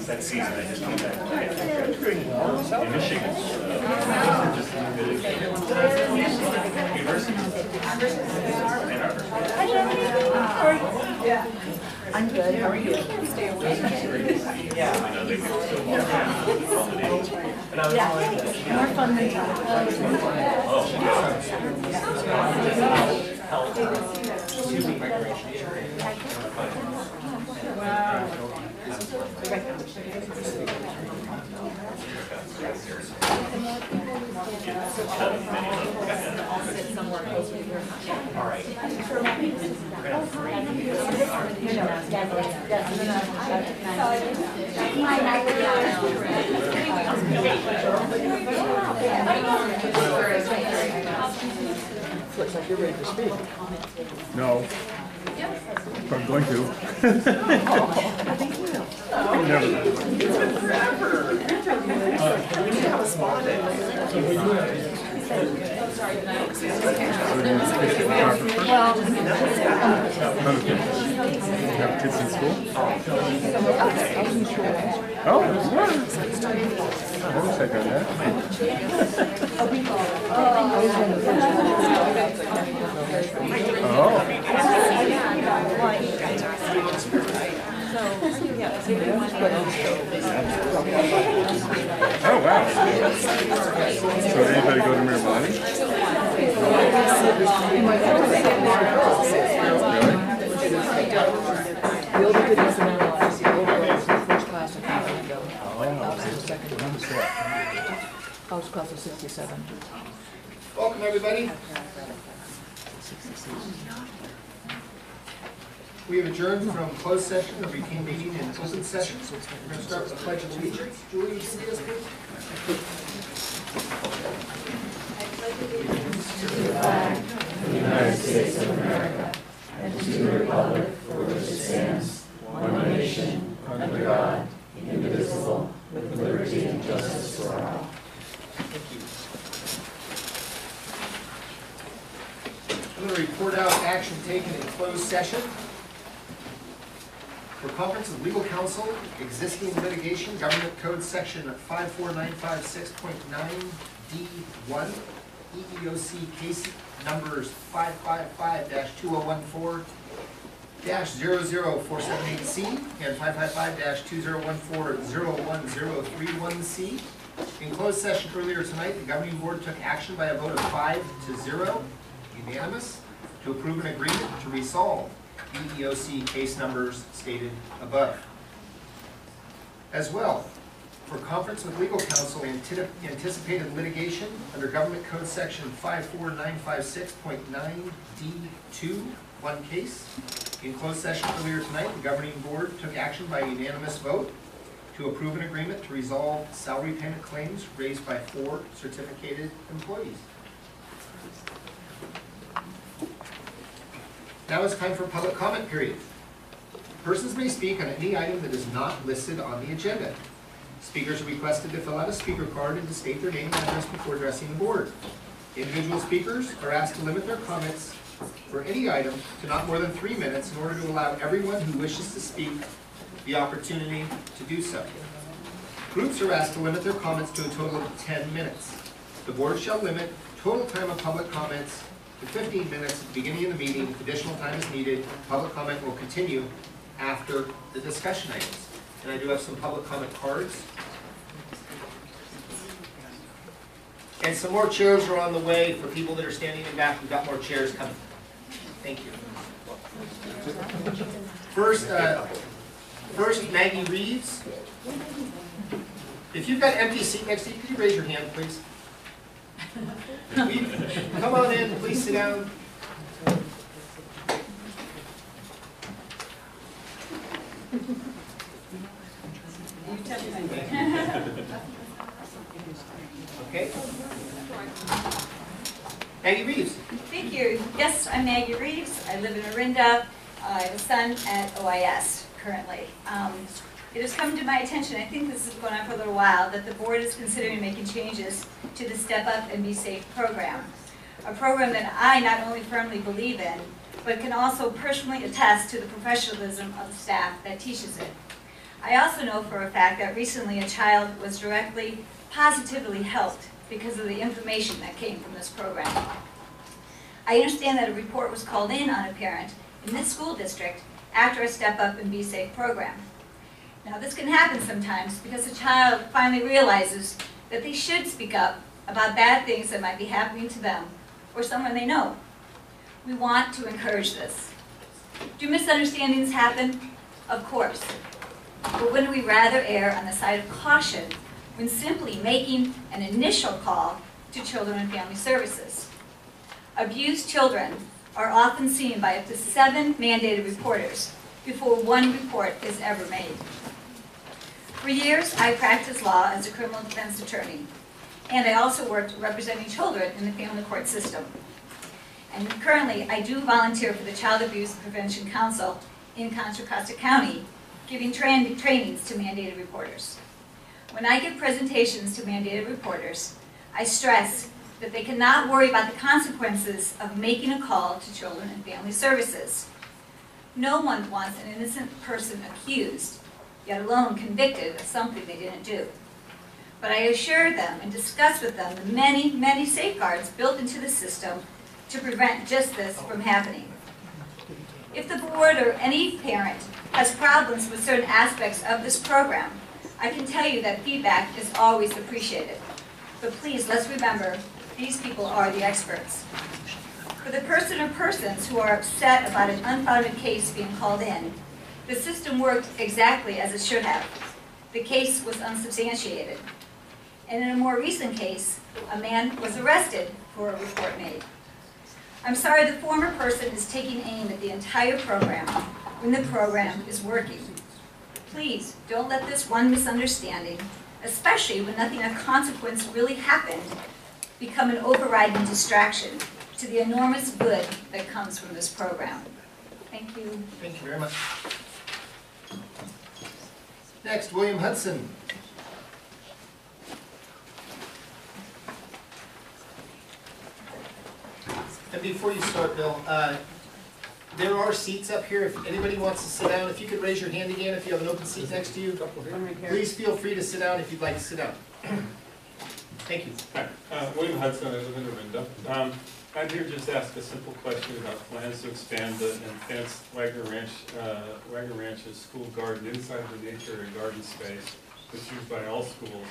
That season, I just came back in Michigan. Just I'm good. How are you? Yeah. I know they get so More fun than Looks like you're ready to speak. No. But I'm going to. Never. Have kids in school? Oh, what? I wish I got that. Oh. Oh, wow. So anybody go to Mirabani? Really? We'll be good as an analyze the overall first class of Orinda. Second. I was class of 67. Welcome, everybody. We have adjourned from closed session and reconvening in open session. We're going to start with the Pledge of Allegiance. Julie, you see us, please? To the flag of the United States of America, and to the republic for which it stands, one nation, under God, indivisible, with liberty and justice for all. Thank you. I'm going to report out action taken in closed session. For conference of legal counsel, existing litigation, Government Code Section 54956.9D1, EEOC case numbers 555-2014-00478C and 555-2014-01031C. In closed session earlier tonight, the governing board took action by a vote of 5-0, unanimous, to approve an agreement to resolve EEOC case numbers stated above. As well, for conference with legal counsel, anticipated litigation under Government Code Section 54956.9D2, one case. In closed session earlier tonight, the governing board took action by unanimous vote to approve an agreement to resolve salary payment claims raised by 4 certificated employees. Now it's time for public comment period. Persons may speak on any item that is not listed on the agenda. Speakers are requested to fill out a speaker card and to state their name and address before addressing the board. Individual speakers are asked to limit their comments for any item to not more than 3 minutes in order to allow everyone who wishes to speak the opportunity to do so. Groups are asked to limit their comments to a total of 10 minutes. The board shall limit total time of public comments to 15 minutes at the beginning of the meeting. If additional time is needed, public comment will continue after the discussion items. And I do have some public comment cards. And some more chairs are on the way for people that are standing in back. We've got more chairs coming. Thank you. First, Maggie Reeves. If you've got an empty seat next to you, could you raise your hand, please? Come on in, please sit down. Okay. Maggie Reeves. Thank you. Yes, I'm Maggie Reeves. I live in Orinda. I have a son at OIS currently. It has come to my attention, I think this has been going on for a little while, that the board is considering making changes to the Step Up and Be Safe program. A program that I not only firmly believe in, but can also personally attest to the professionalism of the staff that teaches it. I also know for a fact that recently a child was directly, positively helped because of the information that came from this program. I understand that a report was called in on a parent in this school district after a Step Up and Be Safe program. Now this can happen sometimes because a child finally realizes that they should speak up about bad things that might be happening to them or someone they know. We want to encourage this. Do misunderstandings happen? Of course. But wouldn't we rather err on the side of caution when simply making an initial call to Children and Family Services? Abused children are often seen by up to 7 mandated reporters before one report is ever made. For years, I practiced law as a criminal defense attorney, and I also worked representing children in the family court system. And currently, I do volunteer for the Child Abuse Prevention Council in Contra Costa County, giving trainings to mandated reporters. When I give presentations to mandated reporters, I stress that they cannot worry about the consequences of making a call to Children and Family Services. No one wants an innocent person accused, yet alone convicted of something they didn't do. But I assure them and discuss with them the many, many safeguards built into the system to prevent just this from happening. If the board or any parent has problems with certain aspects of this program, I can tell you that feedback is always appreciated. But please, let's remember, these people are the experts. For the person or persons who are upset about an unfounded case being called in, the system worked exactly as it should have. The case was unsubstantiated. And in a more recent case, a man was arrested for a report made. I'm sorry the former person is taking aim at the entire program when the program is working. Please, don't let this one misunderstanding, especially when nothing of consequence really happened, become an overriding distraction to the enormous good that comes from this program. Thank you. Thank you very much. Next, William Hudson. And before you start, Bill, there are seats up here. If anybody wants to sit down, if you could raise your hand again if you have an open seat next to you. Please feel free to sit down if you'd like to sit down. Thank you. Hi, William Hudson, I live in Orinda. I'm here just to ask a simple question about plans to expand and fence Wagner Ranch's school garden inside the nature area garden space that's used by all schools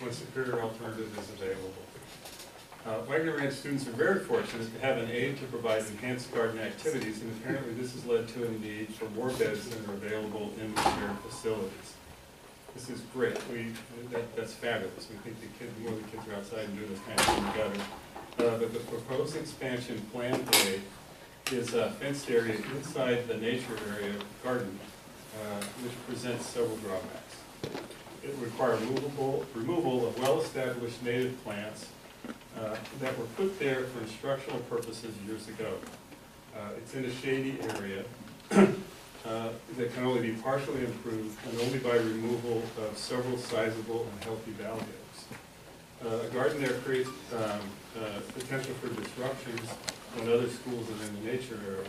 when a superior alternative is available. Wagner Ranch students are very fortunate to have an aid to provide enhanced garden activities, and apparently this has led to a need for more beds than are available in the shared facilities. This is great. That's fabulous. We think the more the kids are outside and doing this kind of thing, the better. But the proposed expansion plan today is a fenced area inside the nature area garden, which presents several drawbacks. It would require removal of well-established native plants that were put there for instructional purposes years ago. It's in a shady area that can only be partially improved and only by removal of several sizable and healthy valley oaks. A garden there creates potential for disruptions when other schools are in the nature area,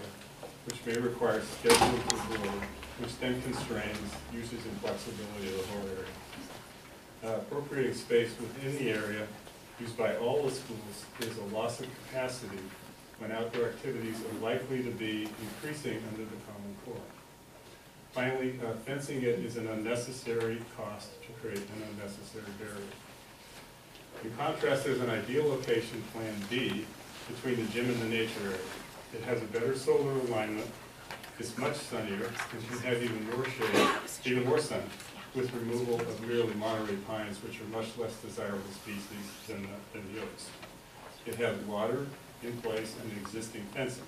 which may require scheduling for board, which then constrains usage and flexibility of the whole area. Appropriating space within the area used by all the schools is a loss of capacity when outdoor activities are likely to be increasing under the Common Core. Finally, fencing it is an unnecessary cost to create an unnecessary barrier. In contrast, there's an ideal location, Plan B, between the gym and the nature area. It has a better solar alignment, it's much sunnier, and should have even more shade, even more sun, with removal of merely Monterey pines, which are much less desirable species than the oaks. It has water in place and existing fencing.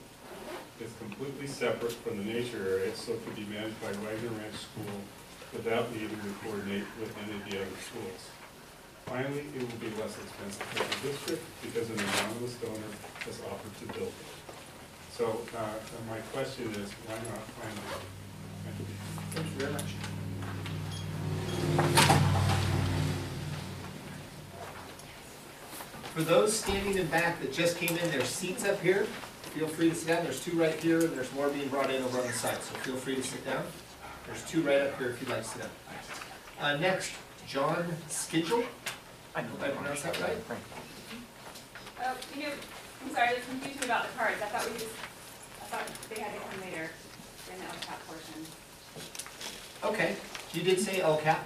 It's completely separate from the nature area, so it can be managed by Wagner Ranch School without needing to coordinate with any of the other schools. Finally, it will be less expensive for the district because an anonymous donor has offered to build it. So my question is, why not Plan B? Thank you very much. For those standing in back that just came in, there's seats up here. feel free to sit down. There's 2 right here, and there's more being brought in over on the side, so feel free to sit down. There's 2 right up here if you'd like to sit down. Next, John Skidgel. I hope I pronounced that right. I'm sorry, there's confusion about the cards. I thought they had to come later in the LCAP portion. Okay, you did say LCAP.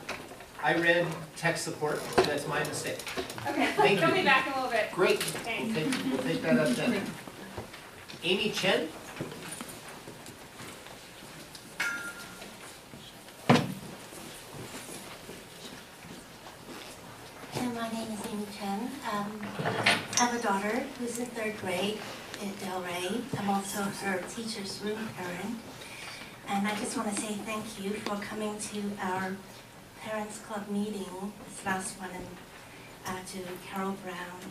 I read tech support, so that's my mistake. Okay, Thank throw you. me back a little bit. Great, Thanks. we'll take that up then. Amy Chen? Hi, my name is Amy Chen. I have a daughter who's in 3rd grade at Delray. I'm also her teacher's room parent. And I just want to say thank you for coming to our Parents Club meeting, this last one, and to Carol Brown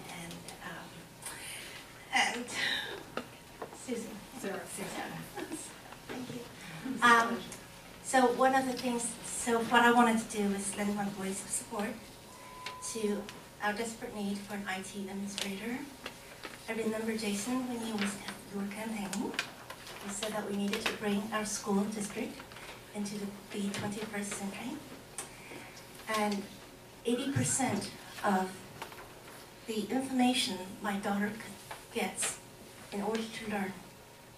and Susan. Susan. Thank you. So one of the things, what I wanted to do is lend my voice of support to our desperate need for an IT administrator. I remember, Jason, when you were campaigning, you said that we needed to bring our school district into the 21st century. And 80% of the information my daughter gets in order to learn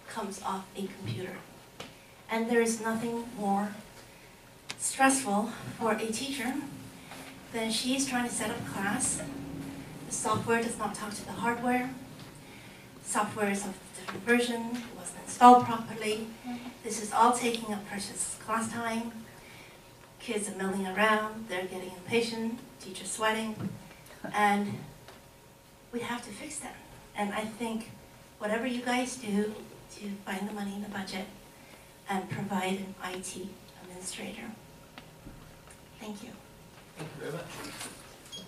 comes off a computer. And there is nothing more stressful for a teacher than she's trying to set up a class. The software does not talk to the hardware. Software is of a different version, it wasn't installed properly. This is all taking up precious class time. Kids are milling around, they're getting impatient, teachers sweating, and we have to fix that. And I think whatever you guys do to find the money in the budget and provide an IT administrator. Thank you. Thank you very much.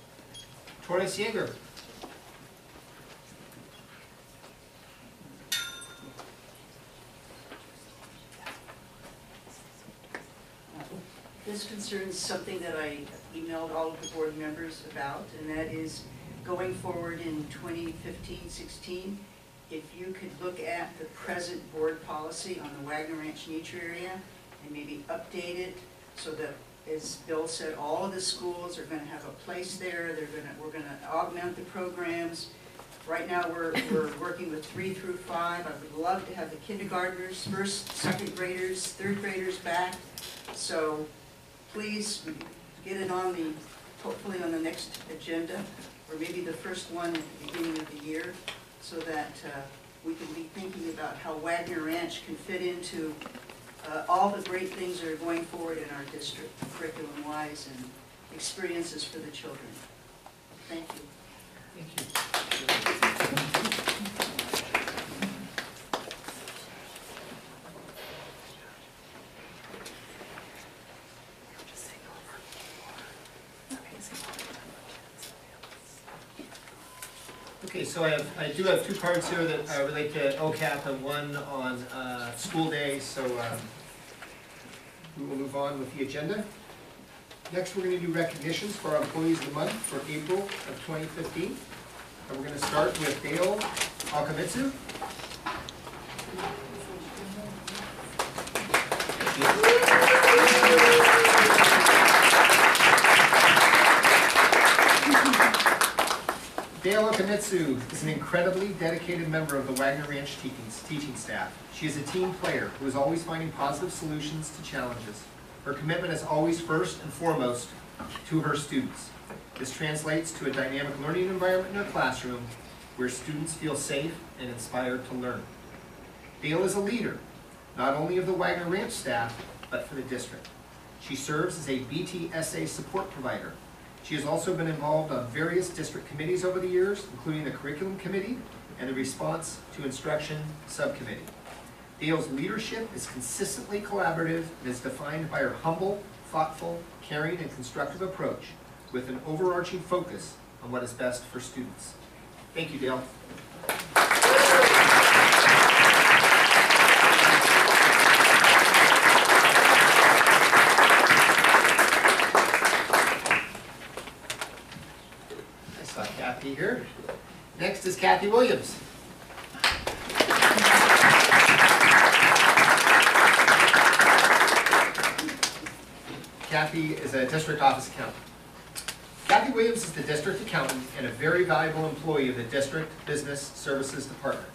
Torres Yeager. This concerns something that I emailed all of the board members about, and that is going forward in 2015-16, if you could look at the present board policy on the Wagner Ranch nature area and maybe update it so that, as Bill said, all of the schools are going to have a place there. We're going to augment the programs. Right now we're working with 3 through 5. I would love to have the kindergartners, 1st, 2nd graders, 3rd graders back. So please get it on hopefully on the next agenda, or maybe the first one at the beginning of the year, so that we can be thinking about how Wagner Ranch can fit into all the great things that are going forward in our district, curriculum-wise and experiences for the children. Thank you. Thank you. Okay, so I do have 2 cards here that relate to LCAP and one on school day, so we will move on with the agenda. Next, we're going to do recognitions for our employees of the month for April of 2015. And we're going to start with Dale Akamitsu. Dale Okamitsu is an incredibly dedicated member of the Wagner Ranch teaching staff. She is a team player who is always finding positive solutions to challenges. Her commitment is always first and foremost to her students. This translates to a dynamic learning environment in her classroom where students feel safe and inspired to learn. Dale is a leader, not only of the Wagner Ranch staff, but for the district. She serves as a BTSA support provider. She has also been involved on various district committees over the years, including the Curriculum Committee and the Response to Instruction Subcommittee. Dale's leadership is consistently collaborative and is defined by her humble, thoughtful, caring, and constructive approach with an overarching focus on what is best for students. Thank you, Dale. I saw Kathy here. Next is Kathy Williams. Kathy is a district office accountant. Kathy Williams is the district accountant and a very valuable employee of the District Business Services Department.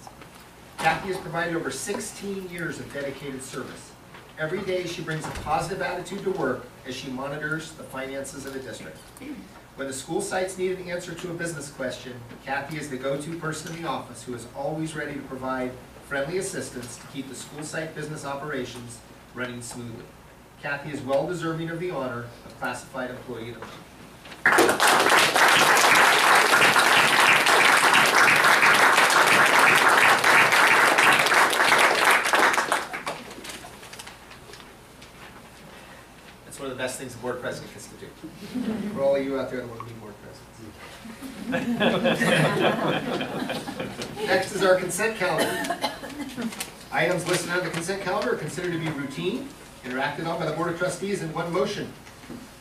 Kathy has provided over 16 years of dedicated service. Every day she brings a positive attitude to work as she monitors the finances of the district. When the school sites need an answer to a business question, Kathy is the go-to person in the office who is always ready to provide friendly assistance to keep the school site business operations running smoothly. Kathy is well deserving of the honor of Classified Employee of the Month. That's one of the best things the board president gets to do. For all of you out there that want to be board presidents. Next is our consent calendar. Items listed on the consent calendar are considered to be routine and are acted on by the Board of Trustees in one motion.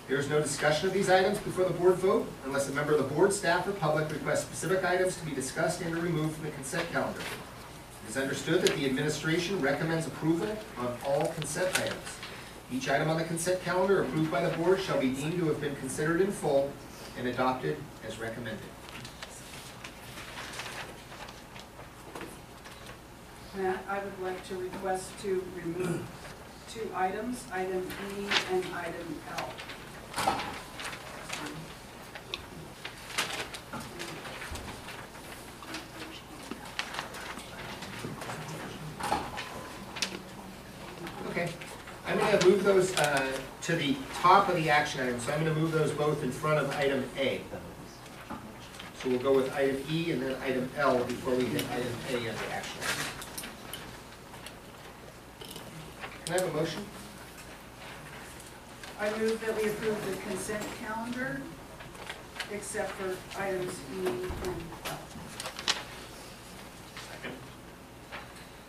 There is no discussion of these items before the board vote unless a member of the board, staff, or public requests specific items to be discussed and or removed from the consent calendar. It is understood that the administration recommends approval on all consent items. Each item on the consent calendar approved by the board shall be deemed to have been considered in full and adopted as recommended. Matt, I would like to request to remove 2 items, item E and item L. Okay, I'm going to move those to the top of the action item, so I'm going to move those both in front of item A. So we'll go with item E and then item L before we hit item A on the action item. Can I have a motion? I move that we approve the consent calendar, except for items E and L. Second.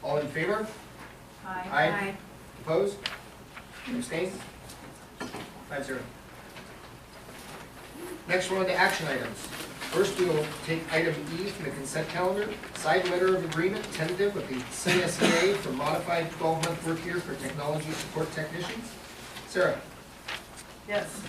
All in favor? Aye. Opposed? Abstained? 5-0. Next, we're on to action items. First, we will take item E from the consent calendar, side letter of agreement tentative with the CSEA for modified 12-month work year for technology support technicians. Sarah? Yes.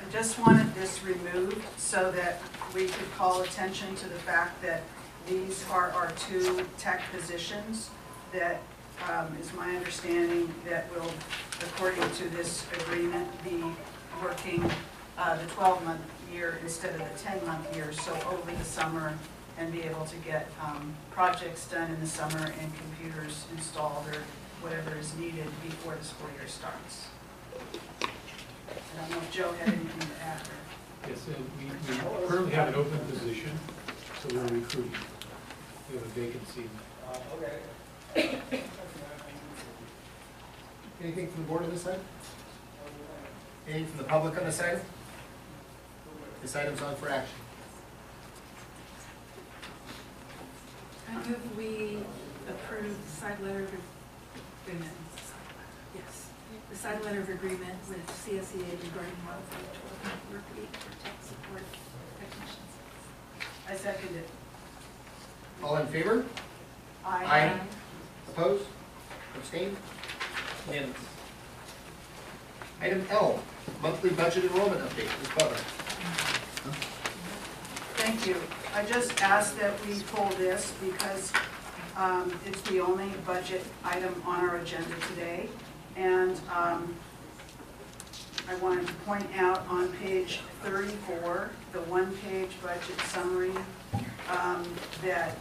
I just wanted this removed so that we could call attention to the fact that these are our 2 tech positions that is my understanding that will, according to this agreement, be working the 12-month year instead of the 10-month year, so over the summer, and be able to get projects done in the summer and computers installed or whatever is needed before the school year starts. I don't know if Joe had anything to add there. Yes, we currently have an open position, so we're recruiting. We have a vacancy. Anything from the board on this item? Anything from the public on this item? This item's on for action. I move we approve the side letter of agreement. Yes, the side letter of agreement with CSEA regarding modified 12-month work week for tech support technicians. I second it. All in favor? Aye. Opposed? Abstained? Unanimous. Item L, monthly budget enrollment update. Ms. Butler. Thank you. I just asked that we pull this because it's the only budget item on our agenda today. And I wanted to point out on page 34, the one-page budget summary, that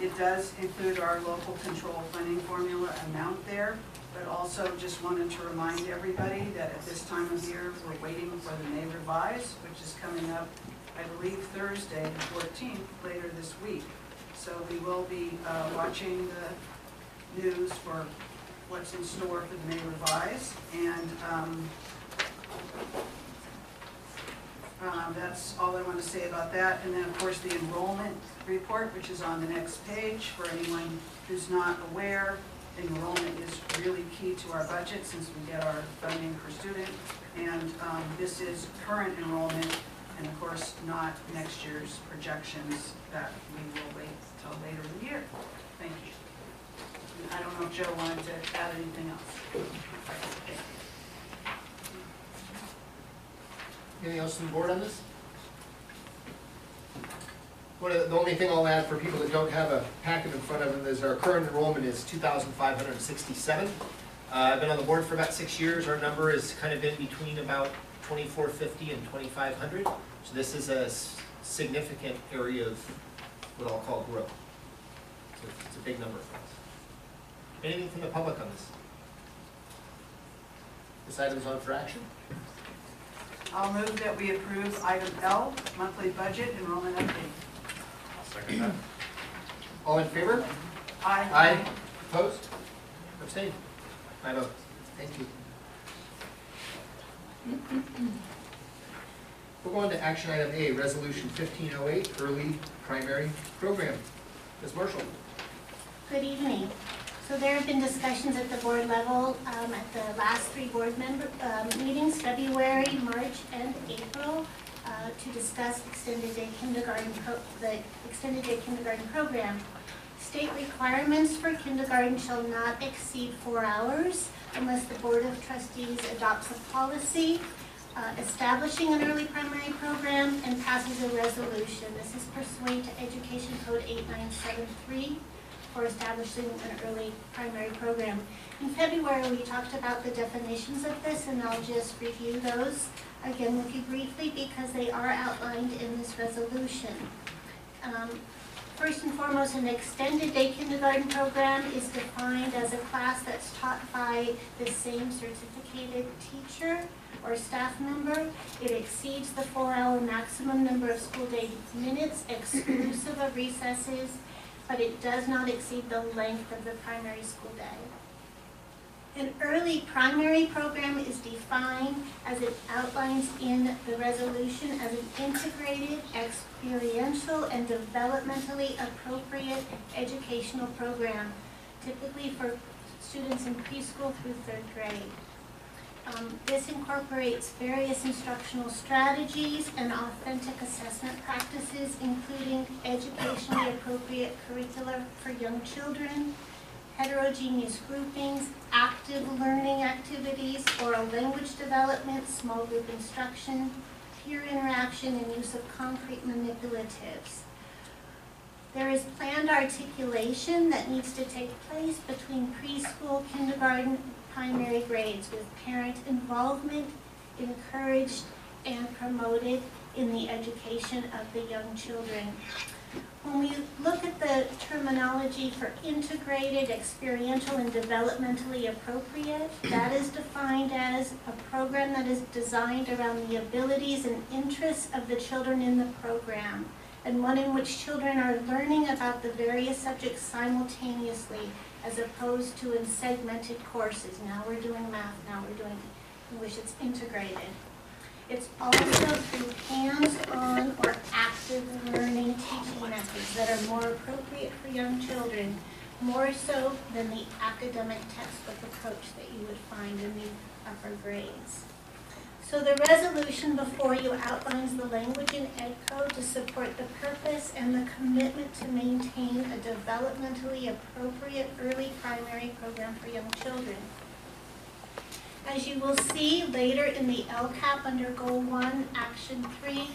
it does include our local control funding formula amount there, but also just wanted to remind everybody that at this time of year, we're waiting for the May revise, which is coming up, I believe, Thursday, the 14th, later this week. So we will be watching the news for what's in store for the May revise, and that's all I want to say about that. And then, of course, the enrollment report, which is on the next page. For anyone who's not aware, enrollment is really key to our budget since we get our funding per student. And this is current enrollment, and of course, not next year's projections that we will wait till later in the year. Thank you. And I don't know if Joe wanted to add anything else. Anything else from the board on this? The only thing I'll add for people that don't have a packet in front of them is our current enrollment is 2,567. I've been on the board for about 6 years. Our number is kind of in between about 2,450 and 2,500. So this is a significant area of what I'll call growth. So it's a big number for us. Anything from the public on this? This item's on for action. I'll move that we approve item L, monthly budget enrollment update. I'll second that. All in favor? Aye. Aye. Opposed? Abstained? 5-0. Thank you. We'll go on to action item A, resolution 1508, early primary program. Ms. Marshall. Good evening. So there have been discussions at the board level at the last 3 board member meetings, February, March, and April, to discuss the extended day kindergarten program. State requirements for kindergarten shall not exceed 4 hours unless the Board of Trustees adopts a policy establishing an early primary program and passes a resolution. This is pursuant to Education Code 8973 for establishing an early primary program. In February, we talked about the definitions of this, and I'll just review those again with you briefly because they are outlined in this resolution. First and foremost, an extended day kindergarten program is defined as a class that's taught by the same certificated teacher or staff member. It exceeds the 4-hour maximum number of school day minutes exclusive of recesses, but it does not exceed the length of the primary school day. An early primary program is defined, as it outlines in the resolution, as an integrated, experiential, and developmentally appropriate educational program, typically for students in preschool through 3rd grade. This incorporates various instructional strategies and authentic assessment practices, including educationally appropriate curricula for young children, heterogeneous groupings, active learning activities, oral language development, small group instruction, peer interaction, and use of concrete manipulatives. There is planned articulation that needs to take place between preschool, kindergarten, primary grades, with parent involvement encouraged and promoted in the education of the young children. When we look at the terminology for integrated, experiential, and developmentally appropriate, that is defined as a program that is designed around the abilities and interests of the children in the program, and one in which children are learning about the various subjects simultaneously, as opposed to in segmented courses. Now we're doing math, now we're doing English. It's integrated. It's also through hands-on or active learning teaching methods that are more appropriate for young children, more so than the academic textbook approach that you would find in the upper grades. So the resolution before you outlines the language in Ed Code to support the purpose and the commitment to maintain a developmentally appropriate early primary program for young children. As you will see later in the LCAP under Goal 1, Action 3,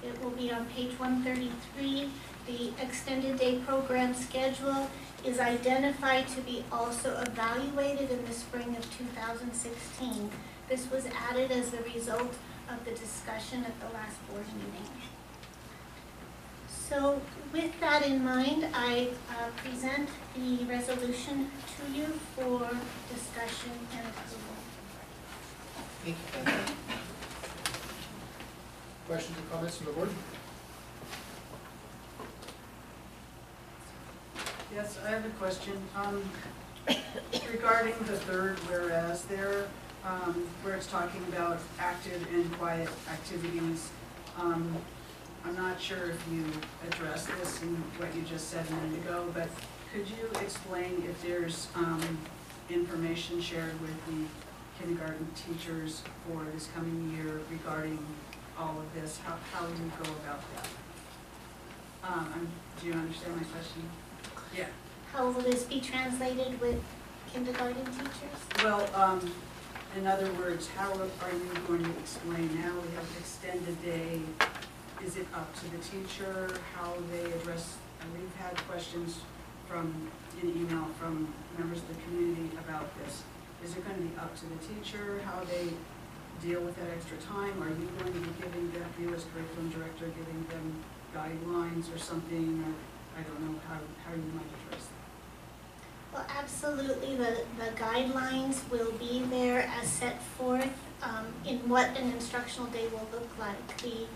it will be on page 133, the extended day program schedule is identified to be also evaluated in the spring of 2016. This was added as the result of the discussion at the last board meeting. So with that in mind, I present the resolution to you for discussion and approval. Thank you. Questions or comments from the board? Yes, I have a question. Regarding the third whereas there, where it's talking about active and quiet activities, I'm not sure if you addressed this in what you just said a minute ago, but could you explain if there's information shared with the kindergarten teachers for this coming year regarding all of this, how you go about that? Do you understand my question? Yeah. How will this be translated with kindergarten teachers? Well, In other words, how are you going to explain now we have extended day? Is it up to the teacher, how they address, and we've had questions from, in email from members of the community about this. Is it going to be up to the teacher, how they deal with that extra time? Are you going to be giving them, you as curriculum director, giving them guidelines or something, or I don't know how you might address that? Well, absolutely, the guidelines will be there as set forth in what an instructional day will look like. The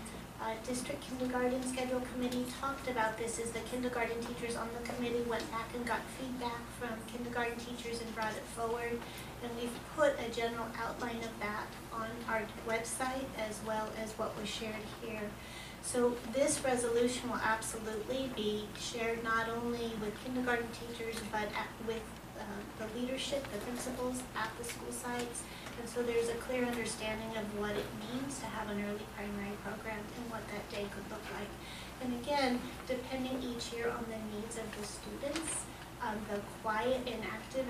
District Kindergarten Schedule Committee talked about this as the kindergarten teachers on the committee went back and got feedback from kindergarten teachers and brought it forward. And we've put a general outline of that on our website as well as what was shared here. So this resolution will absolutely be shared not only with kindergarten teachers, but with the leadership, the principals at the school sites. And so there's a clear understanding of what it means to have an early primary program and what that day could look like. And again, depending each year on the needs of the students, the quiet and active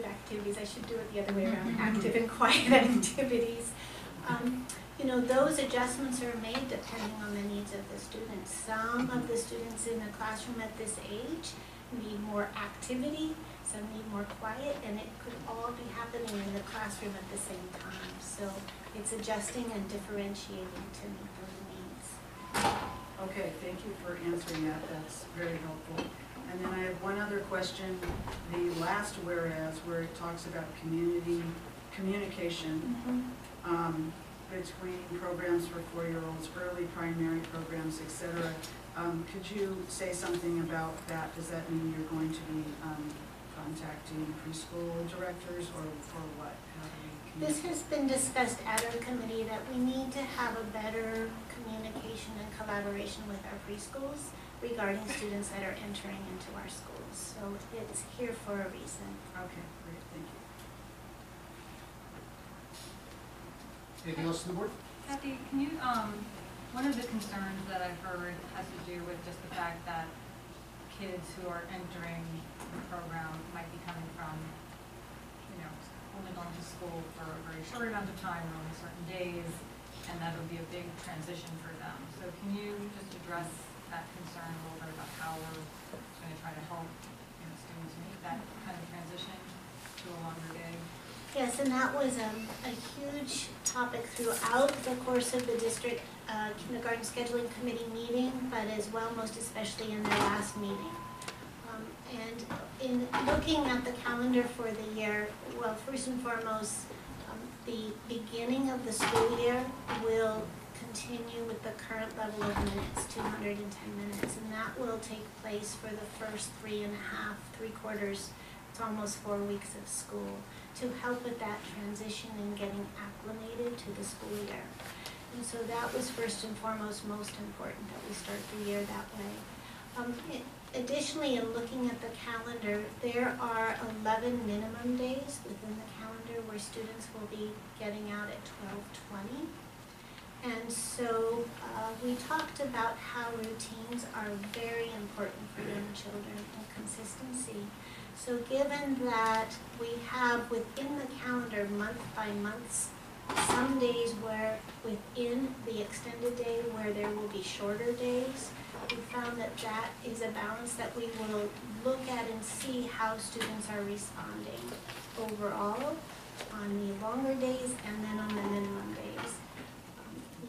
activities, I should do it the other way around, active and quiet activities. You know, those adjustments are made depending on the needs of the students. Some of the students in the classroom at this age need more activity, some need more quiet, and it could all be happening in the classroom at the same time. So it's adjusting and differentiating to meet those needs. Okay, thank you for answering that. That's very helpful. And then I have one other question. The last whereas, where it talks about communication between programs for 4-year-olds, early primary programs, etc. Could you say something about that? Does that mean you're going to be contacting preschool directors or what? This has been discussed at our committee that we need to have a better communication and collaboration with our preschools regarding students that are entering into our schools. So it's here for a reason. Okay, great, thank you. Anything else on the board? Kathy, can you, one of the concerns that I've heard has to do with just the fact that kids who are entering the program might be coming from, you know, only going to school for a very short amount of time or only certain days, and that'll be a big transition for them. So can you just address that concern a little bit about how we're going to try to help, you know, students make that kind of transition to a longer day? Yes, and that was a huge topic throughout the course of the district kindergarten scheduling committee meeting, but as well, most especially in their last meeting. And in looking at the calendar for the year, well, first and foremost, the beginning of the school year will continue with the current level of minutes, 210 minutes, and that will take place for the first 3 quarters, it's almost 4 weeks of school, to help with that transition and getting acclimated to the school year. And so that was first and foremost most important, that we start the year that way. Additionally, in looking at the calendar, there are 11 minimum days within the calendar where students will be getting out at 12:20. And so we talked about how routines are very important for young children and consistency. So given that we have within the calendar month by month, some days where within the extended day where there will be shorter days, we found that that is a balance that we will look at and see how students are responding overall on the longer days and then on the minimum days.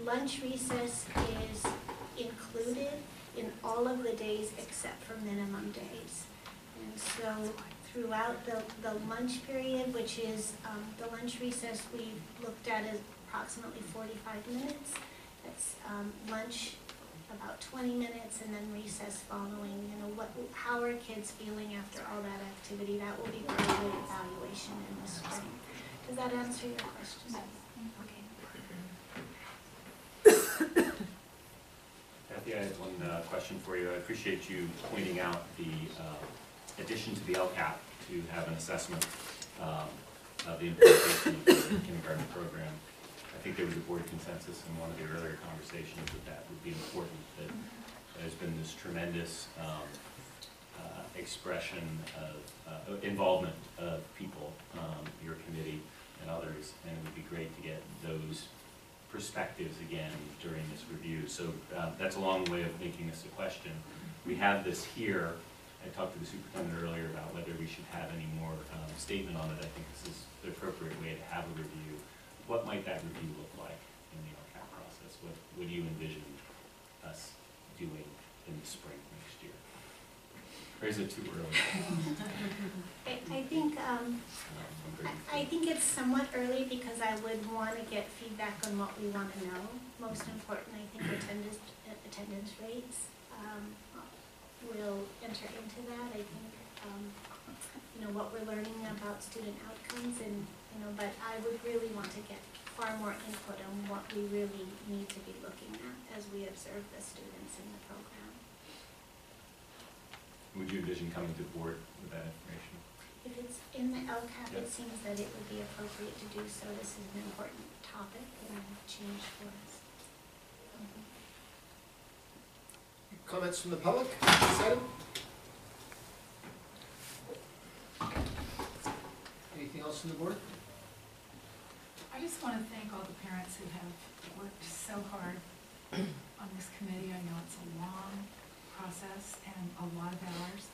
Lunch recess is included in all of the days except for minimum days. And so throughout the lunch period, which is the lunch recess we looked at as approximately 45 minutes. That's lunch about 20 minutes and then recess following. You know, how are kids feeling after all that activity? That will be part of the evaluation in the spring. Does that answer your question? Okay. Kathy, I had one question for you. I appreciate you pointing out the addition to the LCAP to have an assessment of the implementation of the kindergarten program. I think there was a board consensus in one of the earlier conversations that that would be important, that there's been this tremendous expression of involvement of people, your committee and others, and it would be great to get those perspectives again during this review. So that's a long way of making this a question. We have this here. I talked to the superintendent earlier about whether we should have any more statement on it. I think this is the appropriate way to have a review. What might that review look like in the LCAP process? What do you envision us doing in the spring next year? Or is it too early? I think it's somewhat early because I would want to get feedback on what we want to know. Most important, I think attendance rates will enter into that. I think what we're learning about student outcomes, and but I would really want to get far more input on what we really need to be looking at as we observe the students in the program. Would you envision coming to the board with that information? If it's in the LCAP, Yeah. it seems that it would be appropriate to do so. This is an important topic and change for us. Comments from the public? This item? Anything else from the board? I just want to thank all the parents who have worked so hard on this committee. I know it's a long process and a lot of hours.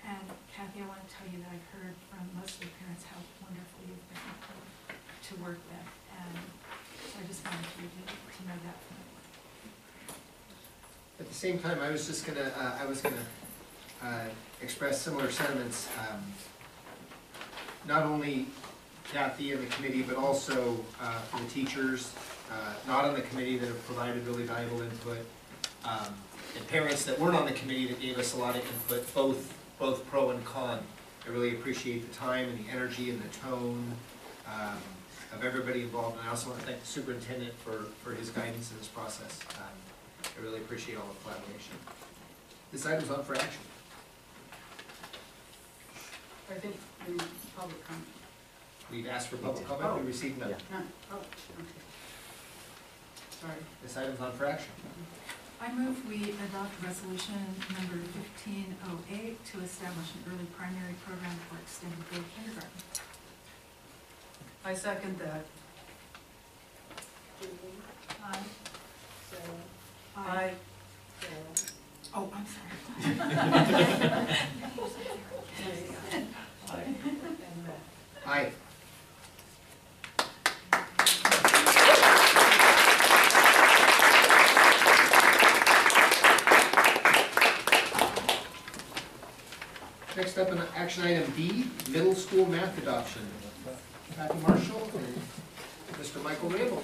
And Kathy, I want to tell you that I've heard from most of the parents how wonderful you've been to work with. And so I just wanted you to know that from me. At the same time, I was gonna express similar sentiments. Not only Kathy and the committee, but also for the teachers not on the committee that have provided really valuable input, and parents that weren't on the committee that gave us a lot of input, both pro and con. I really appreciate the time and the energy and the tone of everybody involved, and I also want to thank the superintendent for his guidance in this process. I really appreciate all the collaboration. This item's on for action. I think we need public comment. We've asked for public comment, we received none. None. Oh, okay. Sorry. This item's on for action. I move we adopt resolution number 1508 to establish an early primary program for extended grade kindergarten. I second that. Aye. Aye. Oh, I'm sorry. Aye. Next up, on action item B, middle school math adoption. Kathy Marshall and Mr. Michael Randall.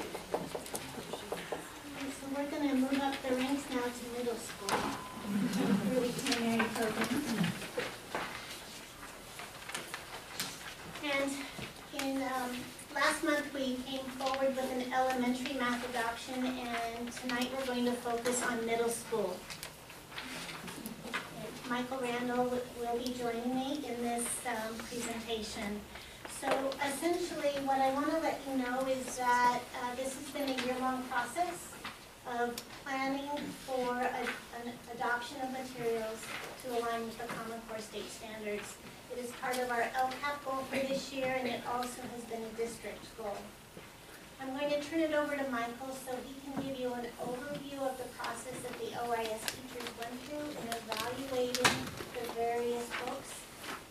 So we're going to move up the ranks now to middle school. Early primary program. And in last month we came forward with an elementary math adoption, and tonight we're going to focus on middle school. Michael Randall will be joining me in this presentation. So essentially what I want to let you know is that this has been a year-long process of planning for an adoption of materials to align with the Common Core state standards. It is part of our LCAP goal for this year, and it also has been a district goal. I'm going to turn it over to Michael so he can give you an overview of the process that the OIS teachers went through in evaluating the various books.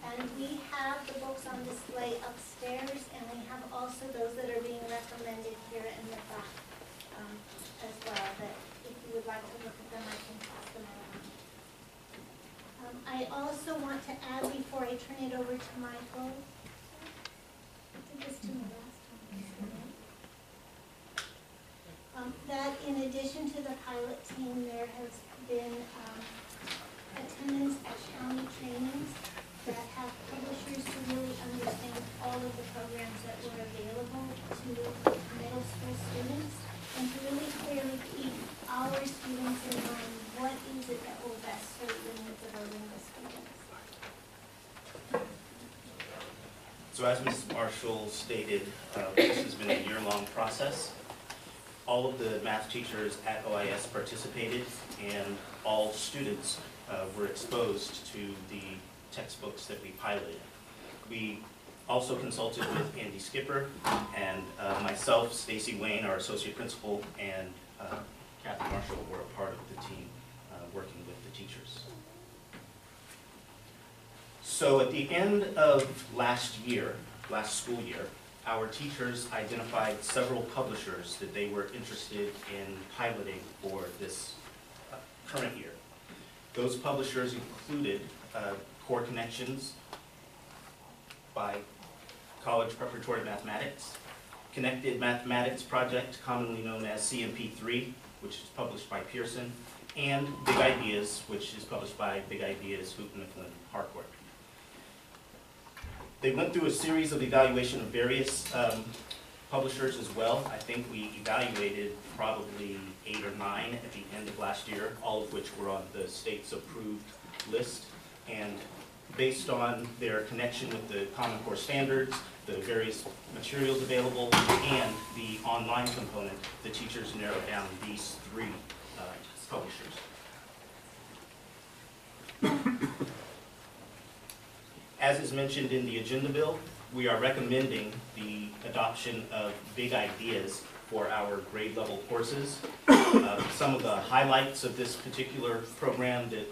And we have the books on display upstairs, and we have also those that are being recommended here in the back as well, that if you would like to look at them, I can pass them around. I also want to add, before I turn it over to Michael, I think it's to my last time. That in addition to the pilot team, there has been attendance at county trainings that have publishers who really understand all of the programs that were available to middle school students, and to really clearly keep our students in mind what is it that will best serve the needs of our Orinda students. So as Ms. Marshall stated, this has been a year-long process. All of the math teachers at OIS participated, and all students were exposed to the textbooks that we piloted. We also consulted with Andy Skipper and myself, Stacy Wayne, our associate principal, and Kathy Marshall were a part of the team working with the teachers. So at the end of last school year, our teachers identified several publishers that they were interested in piloting for this current year. Those publishers included Core Connections by College Preparatory Mathematics, Connected Mathematics Project, commonly known as CMP3, which is published by Pearson, and Big Ideas, which is published by Big Ideas, Houghton Mifflin Harcourt. They went through a series of evaluation of various publishers as well. I think we evaluated probably 8 or 9 at the end of last year, all of which were on the state's approved list. And based on their connection with the Common Core standards, the various materials available, and the online component, the teachers narrowed down these 3 publishers. As is mentioned in the agenda bill, we are recommending the adoption of Big Ideas for our grade level courses. Some of the highlights of this particular program that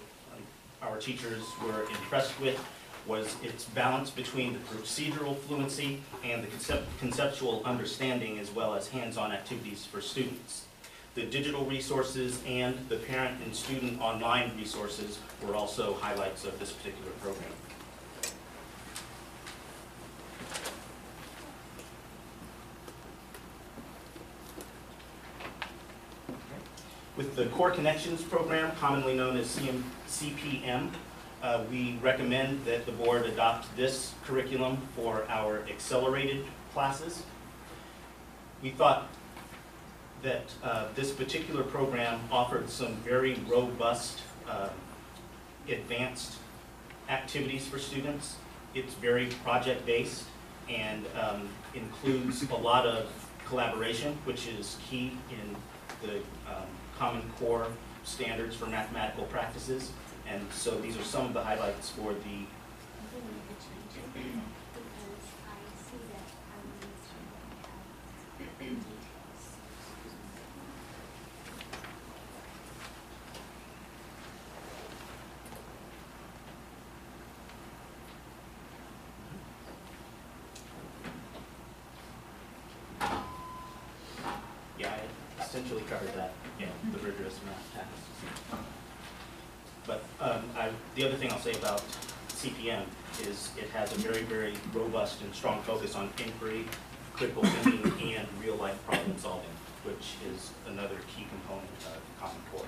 our teachers were impressed with was its balance between the procedural fluency and the conceptual understanding, as well as hands-on activities for students. The digital resources and the parent and student online resources were also highlights of this particular program. With the Core Connections program, commonly known as CPM, we recommend that the board adopt this curriculum for our accelerated classes. We thought that this particular program offered some very robust, advanced activities for students. It's very project-based and includes a lot of collaboration, which is key in the Common Core standards for mathematical practices. And so these are some of the highlights for the essentially covered that, the rigorous math tasks. But the other thing I'll say about CPM is it has a very, very robust and strong focus on inquiry, critical thinking, and real-life problem solving, which is another key component of Common Core.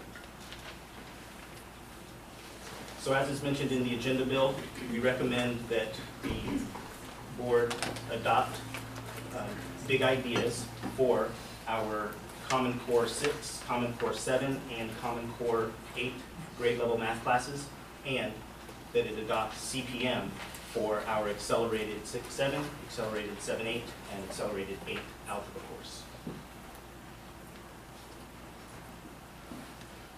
So as is mentioned in the agenda bill, we recommend that the board adopt Big Ideas for our Common Core 6, Common Core 7, and Common Core 8 grade level math classes, and that it adopts CPM for our Accelerated 6-7, Accelerated 7-8, and Accelerated 8 algebra course.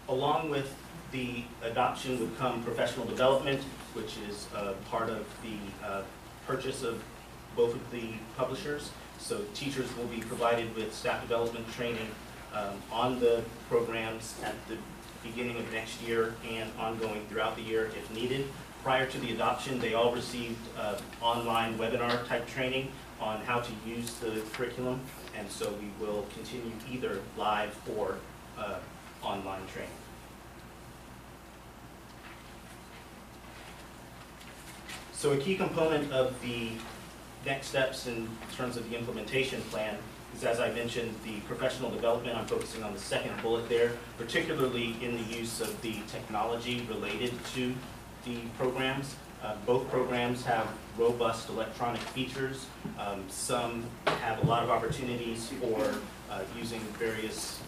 Along with the adoption would come professional development, which is part of the purchase of both of the publishers. So teachers will be provided with staff development training on the programs at the beginning of next year and ongoing throughout the year if needed. Prior to the adoption, they all received online webinar type training on how to use the curriculum, and so we will continue either live or online training. So a key component of the next steps in terms of the implementation plan is, as I mentioned, the professional development. I'm focusing on the second bullet there, particularly in the use of the technology related to the programs. Both programs have robust electronic features. Some have a lot of opportunities for using various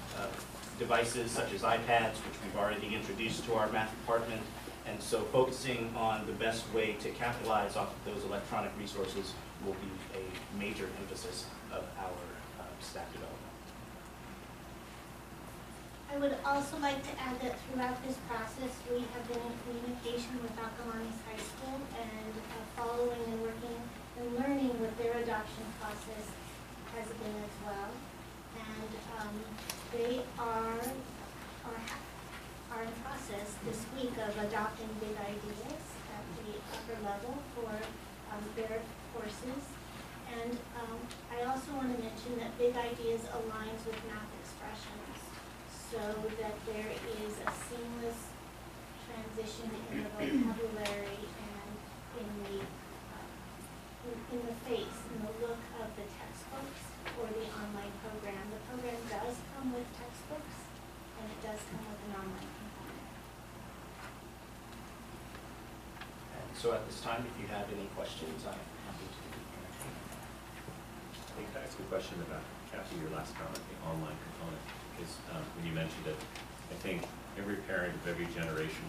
devices such as iPads, which we've already introduced to our math department. And so focusing on the best way to capitalize off of those electronic resources will be a major emphasis of our staff development. I would also like to add that throughout this process, we have been in communication with Acalanes High School and following and working and learning what their adoption process has been as well. And they are in process this week of adopting big ideas at the upper level for their courses. And I also want to mention that big ideas aligns with math expressions, so that there is a seamless transition in the vocabulary and in the face, in the look of the textbooks or the online program. The program does come with textbooks, and it does come with an online component. And so at this time, if you have any questions, I'm happy to entertain. I think that's a good question about, Kathy, your last comment, the online component. Because when you mentioned it, I think every parent of every generation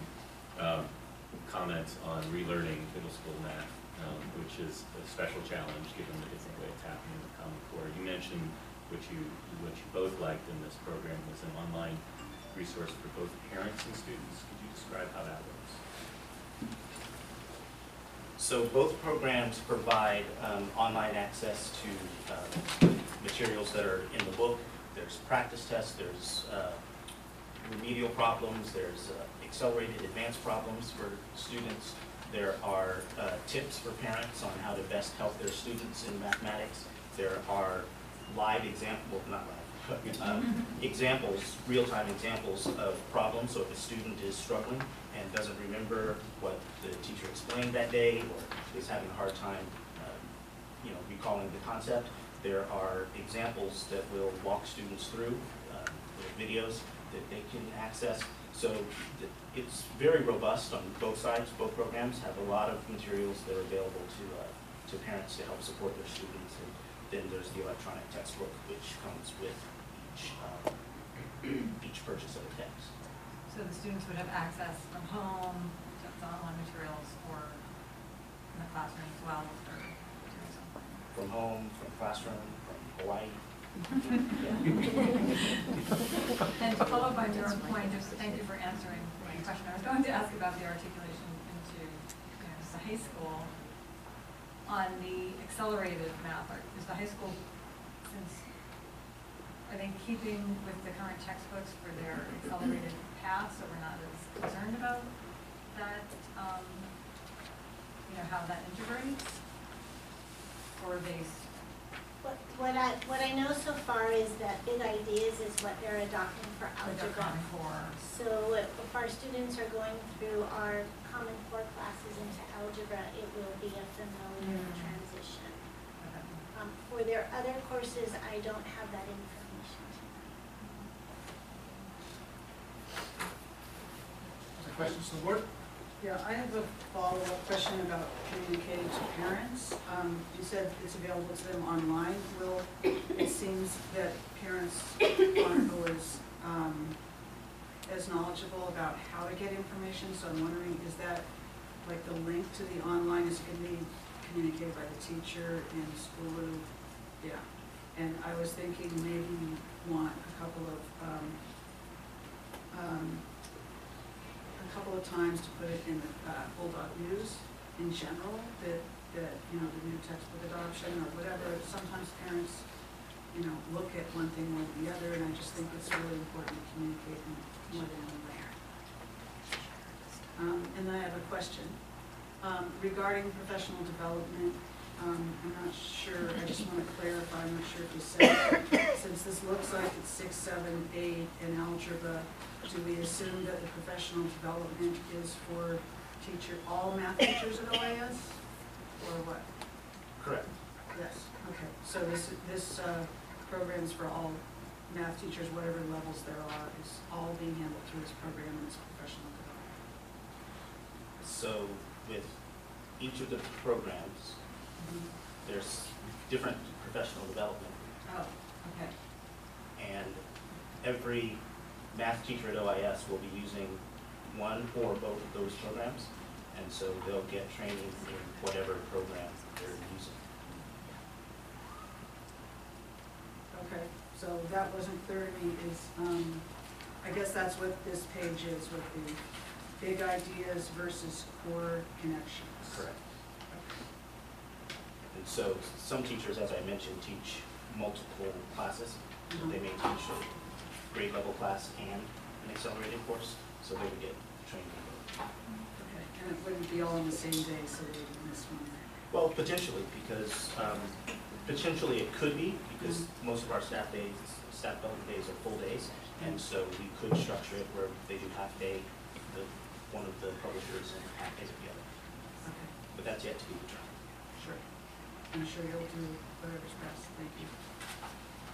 comments on relearning middle school math, which is a special challenge given the different way it's happening in the Common Core. You mentioned what you both liked in this program was an online resource for both parents and students. Could you describe how that works? So both programs provide online access to materials that are in the book. There's practice tests, there's remedial problems, there's accelerated advanced problems for students. There are tips for parents on how to best help their students in mathematics. There are live examples, not live, examples, real-time examples of problems. So if a student is struggling and doesn't remember what the teacher explained that day or is having a hard time recalling the concept, there are examples that will walk students through, videos that they can access. So it's very robust on both sides. Both programs have a lot of materials that are available to parents to help support their students. And then there's the electronic textbook, which comes with each purchase of a text. So the students would have access from home to online materials or in the classroom as well if they're doing something? From home, from classroom, from Hawaii. And to follow up on your point, just thank you for answering my question. I was going to ask about the articulation into the high school on the accelerated math. Is the high school, are they keeping with the current textbooks for their accelerated path, so we're not as concerned about that, how that integrates? Or are they? What I know so far is that big ideas is what they're adopting for algebra. So if our students are going through our Common Core classes into algebra, it will be a familiar transition. For their other courses, I don't have that information. Other questions from the board? Yeah, I have a follow-up question about communicating to parents. You said it's available to them online. It seems that parents aren't always as knowledgeable about how to get information, so I'm wondering, is that like the link to the online is going to be communicated by the teacher in school? Yeah, and I was thinking maybe you want a couple of times to put it in the Bulldog News in general, that the new textbook adoption or whatever. Sometimes parents, look at one thing more than the other, and I just think it's really important to communicate in more than one way. And then I have a question regarding professional development. I'm not sure, I just want to clarify, I'm not sure if you said, since this looks like it's 6, 7, 8 in algebra, do we assume that the professional development is for all math teachers at OIS, or what? Correct. Yes, okay, so this program is for all math teachers, whatever levels there are, is all being handled through this program and its professional development. So with each of the programs, there's different professional development. Oh, okay. And every math teacher at OIS will be using one or both of those programs, and so they'll get training in whatever program they're using. Okay, so that wasn't clear to me, is I guess that's what this page is, with the big ideas versus core connections. Correct. And so some teachers, as I mentioned, teach multiple classes. So they may teach a grade level class and an accelerated course, so they would get trained in both. Okay, and it wouldn't be all on the same day, so they would miss one. Well, potentially, because potentially it could be, because most of our staff development days are full days, and so we could structure it where they do half day, one of the publishers, and half days of the other. Okay, But that's yet to be determined. sure. I'm sure you'll do whatever's best. Thank you.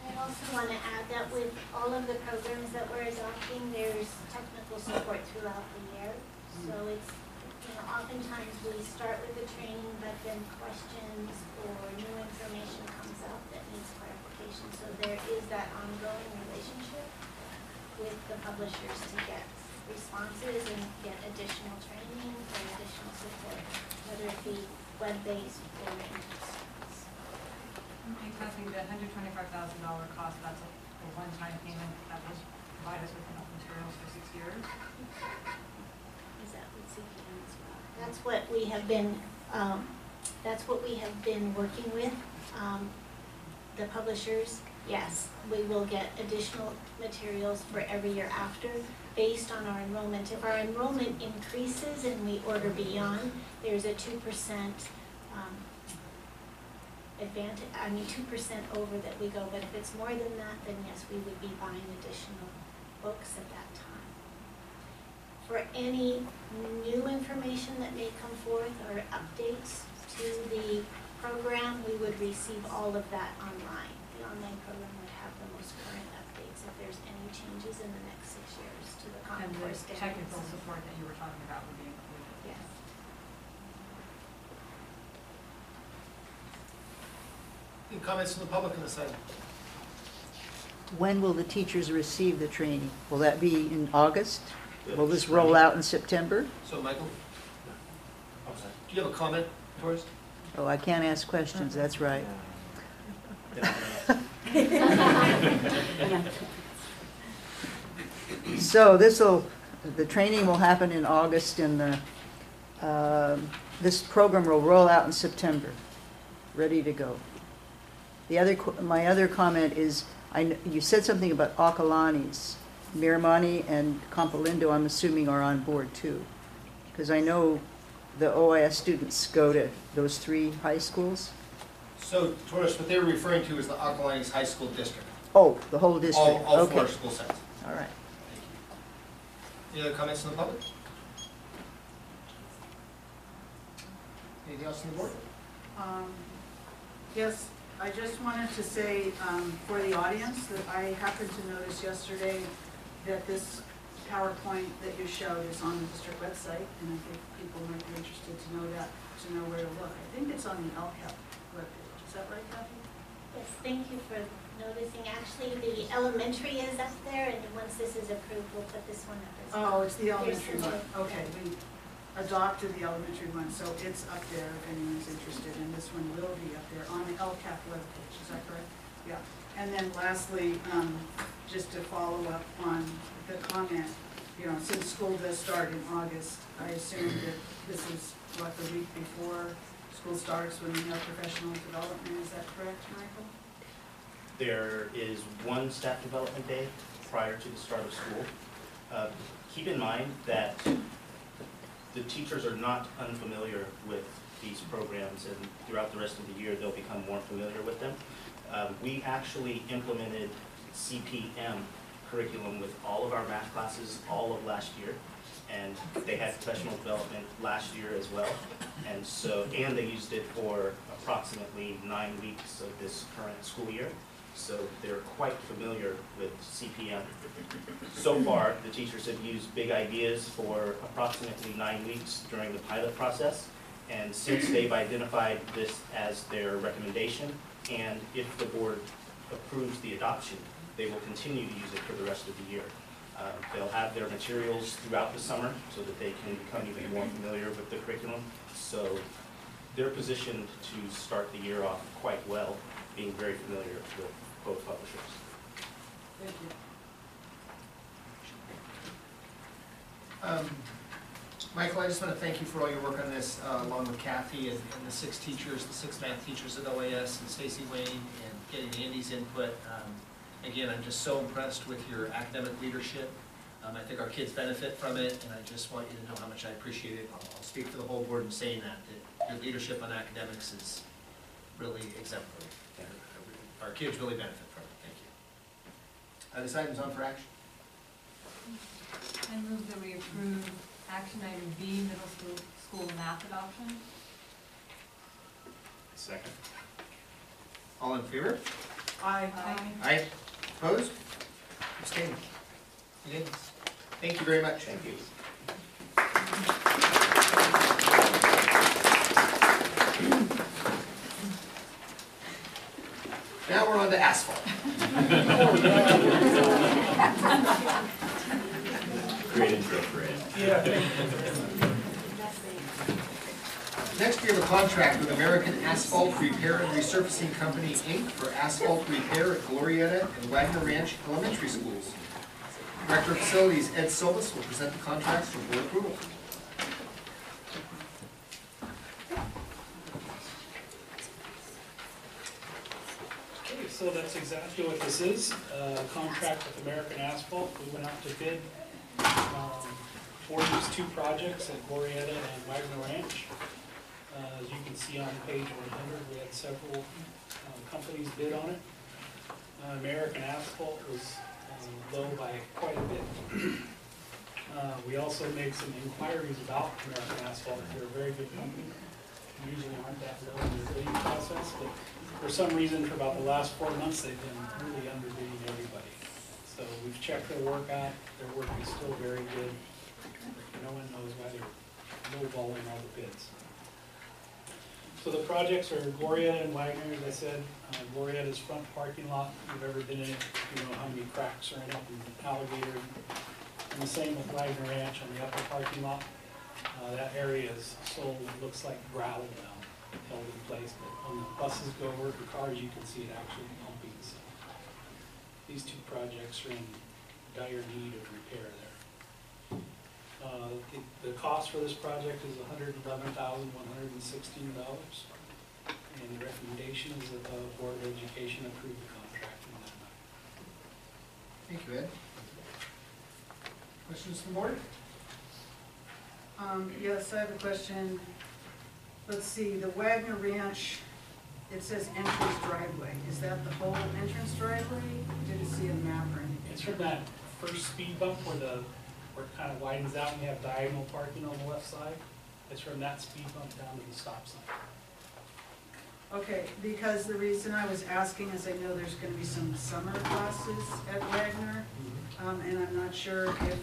I also want to add that with all of the programs that we're adopting, there's technical support throughout the year. So it's, oftentimes we start with the training, but then questions or new information comes up that needs clarification. So there is that ongoing relationship with the publishers to get responses and get additional training or additional support, whether it be web-based or in-person. And Kathy, the $125,000 cost, that's a one-time payment that will provide us with enough materials for 6 years? Is that what CPM as well? That's what we have been working with. The publishers, yes, we will get additional materials for every year after based on our enrollment. If our enrollment increases and we order beyond, there's a 2% advantage, 2% over that we go, but if it's more than that, then yes, we would be buying additional books at that time. For any new information that may come forth or updates to the program, we would receive all of that online. The online program would have the most current updates if there's any changes in the next 6 years to the Common And Core the standards. technical support that you were talking about would be included? Yes. Any comments from the public on this item? When will the teachers receive the training? Will that be in August? Will this roll out in September? So, Michael, I'm sorry. do you have a comment for us? Oh, I can't ask questions, that's right. So the training will happen in August and this program will roll out in September, ready to go. My other comment is, you said something about Acalanes. Miramani and Compolindo, I'm assuming, are on board too. Because I know the OIS students go to those 3 high schools. So, Taurus, what they were referring to is the Acalanes High School District. Oh, the whole district. All Okay. 4 school sites. All right. Any other comments from the public? Anything else on the board? Yes, I just wanted to say for the audience that I happened to notice yesterday that this PowerPoint that you showed is on the district website, and I think people might be interested to know that, to know where to look. I think it's on the LCAP webpage. Is that right, Kathy? Yes, thank you for noticing. Actually, the elementary is up there, and once this is approved, we'll put this one up as well. Oh, it's the elementary There's one. Okay, we adopted the elementary one, so it's up there if anyone's interested, and this one will be up there on the LCAP webpage. Is that correct? Yeah. And then lastly, just to follow up on the comment, since school does start in August, I assume that this is what, the week before school starts when we have professional development. Is that correct, Michael? There is one staff development day prior to the start of school. Keep in mind that the teachers are not unfamiliar with these programs, and throughout the rest of the year they'll become more familiar with them. We actually implemented CPM curriculum with all of our math classes all of last year, and they had professional development last year as well, and they used it for approximately 9 weeks of this current school year, so they're quite familiar with CPM. So far, the teachers have used Big Ideas for approximately 9 weeks during the pilot process, and since they've identified this as their recommendation, and if the board approves the adoption, they will continue to use it for the rest of the year. They'll have their materials throughout the summer so that they can become even more familiar with the curriculum. So they're positioned to start the year off quite well, being very familiar with both publishers. Thank you. Michael, I just want to thank you for all your work on this, along with Kathy and the 6 teachers, the 6 math teachers at OAS, and Stacy Wayne, and getting Andy's input. Again, I'm just so impressed with your academic leadership. I think our kids benefit from it, and I just want you to know how much I appreciate it. I'll speak for the whole board in saying that your leadership on academics is really exemplary. Our kids really benefit from it. Thank you. This item's on for action. I move that we approve action item B, middle school math adoption. Second. All in favor? Aye. Aye. Opposed? Abstained? Unanimous. Thank you very much. Thank you. Now we're on to asphalt. Great intro, Fred. Next, we have a contract with American Asphalt Repair and Resurfacing Company, Inc. for asphalt repair at Glorietta and Wagner Ranch Elementary Schools. Director of Facilities Ed Silvas will present the contracts for board approval. Okay, so that's exactly what this is, contract with American Asphalt. We went out to bid for these 2 projects at Glorietta and Wagner Ranch. As you can see on page 100, we had several companies bid on it. American Asphalt was low by quite a bit. We also made some inquiries about American Asphalt. They're a very good company. Usually aren't that low in their bidding process, but for some reason, for about the last 4 months, they've been really underbidding everybody. So we've checked their work out. Their work is still very good. No one knows why they're lowballing all the bids. So the projects are Glorietta and Wagner, as I said. Glorietta's front parking lot, if you've ever been in it, you know how many cracks are in it, and Alligator. And the same with Wagner Ranch on the upper parking lot. That area is sold, it looks like gravel now, held in place, but when the buses go over the cars, you can see it actually pumping. So these 2 projects are in dire need of repair there. The cost for this project is $111,116, and the recommendation is that the Board of Education approve the contract in that matter. Thank you, Ed. Questions from the board? Yes, I have a question. Let's see, the Wagner Ranch, it says entrance driveway. Is that the whole entrance driveway? Didn't see a map or anything. It's from that first speed bump where it kind of widens out and you have diagonal parking on the left side. It's from that speed bump down to the stop sign. Okay, because the reason I was asking is I know there's going to be some summer classes at Wagner, and I'm not sure if,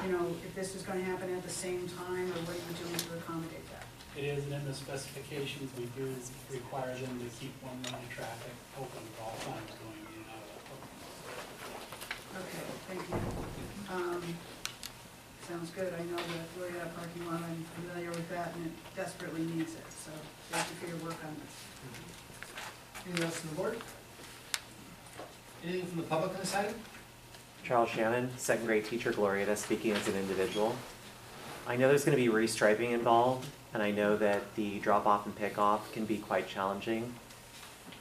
if this is going to happen at the same time or what you're doing to accommodate that. It is, and in the specifications, we do require them to keep one lane of traffic open at all times going in and out of that parking lot. Okay, thank you. Sounds good. I know the Glorietta parking lot, I'm familiar with that, and it desperately needs it, so thank you for your work on this. Anything else from the board? Anything from the public on this item? Charles Shannon, 2nd grade teacher, Glorietta, speaking as an individual. I know there's going to be restriping involved, and I know that the drop-off and pick-off can be quite challenging.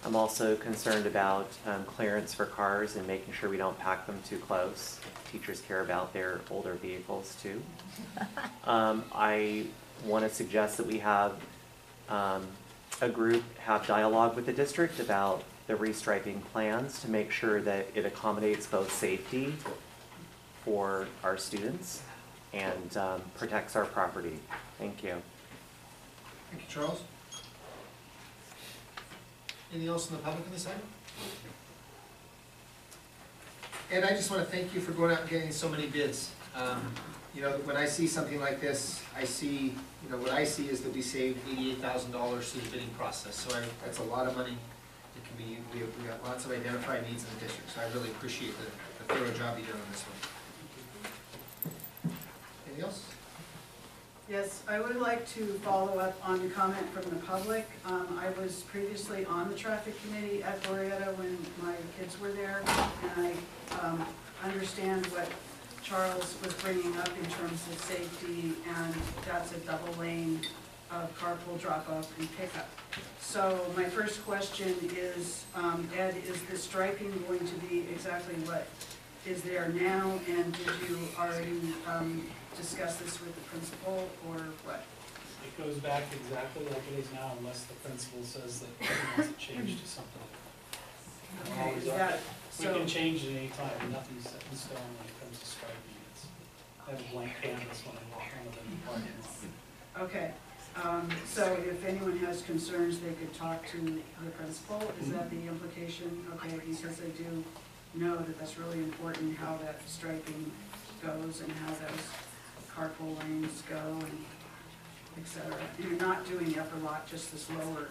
I'm also concerned about clearance for cars and making sure we don't pack them too close. Teachers care about their older vehicles too. I want to suggest that we have a group have dialogue with the district about the restriping plans to make sure that it accommodates both safety for our students and protects our property. Thank you. Thank you, Charles. Anything else from the public on this item? And I just want to thank you for going out and getting so many bids. When I see something like this, I see, what I see is that we saved $88,000 through the bidding process. So that's a lot of money. It can be, we got lots of identified needs in the district. So I really appreciate the thorough job you did on this one. Anything else? Yes, I would like to follow up on the comment from the public. I was previously on the traffic committee at Glorietta when my kids were there, and I understand what Charles was bringing up in terms of safety, and that's a double lane of carpool drop-off and pickup. So my first question is, Ed, is the striping going to be exactly what is there now? And did you already discuss this with the principal, or what? It goes back exactly like it is now unless the principal says that it wants to change to something. We're always up there. We can change it anytime, nothing's set in stone when it comes to striping. It's, I have a blank canvas when I walk onto the parking lot. Okay, so if anyone has concerns, they could talk to the principal, is that the implication? Okay, because I do know that that's really important, how that striping goes and how those carpool lanes go and et cetera. And you're not doing the upper lot, just this lower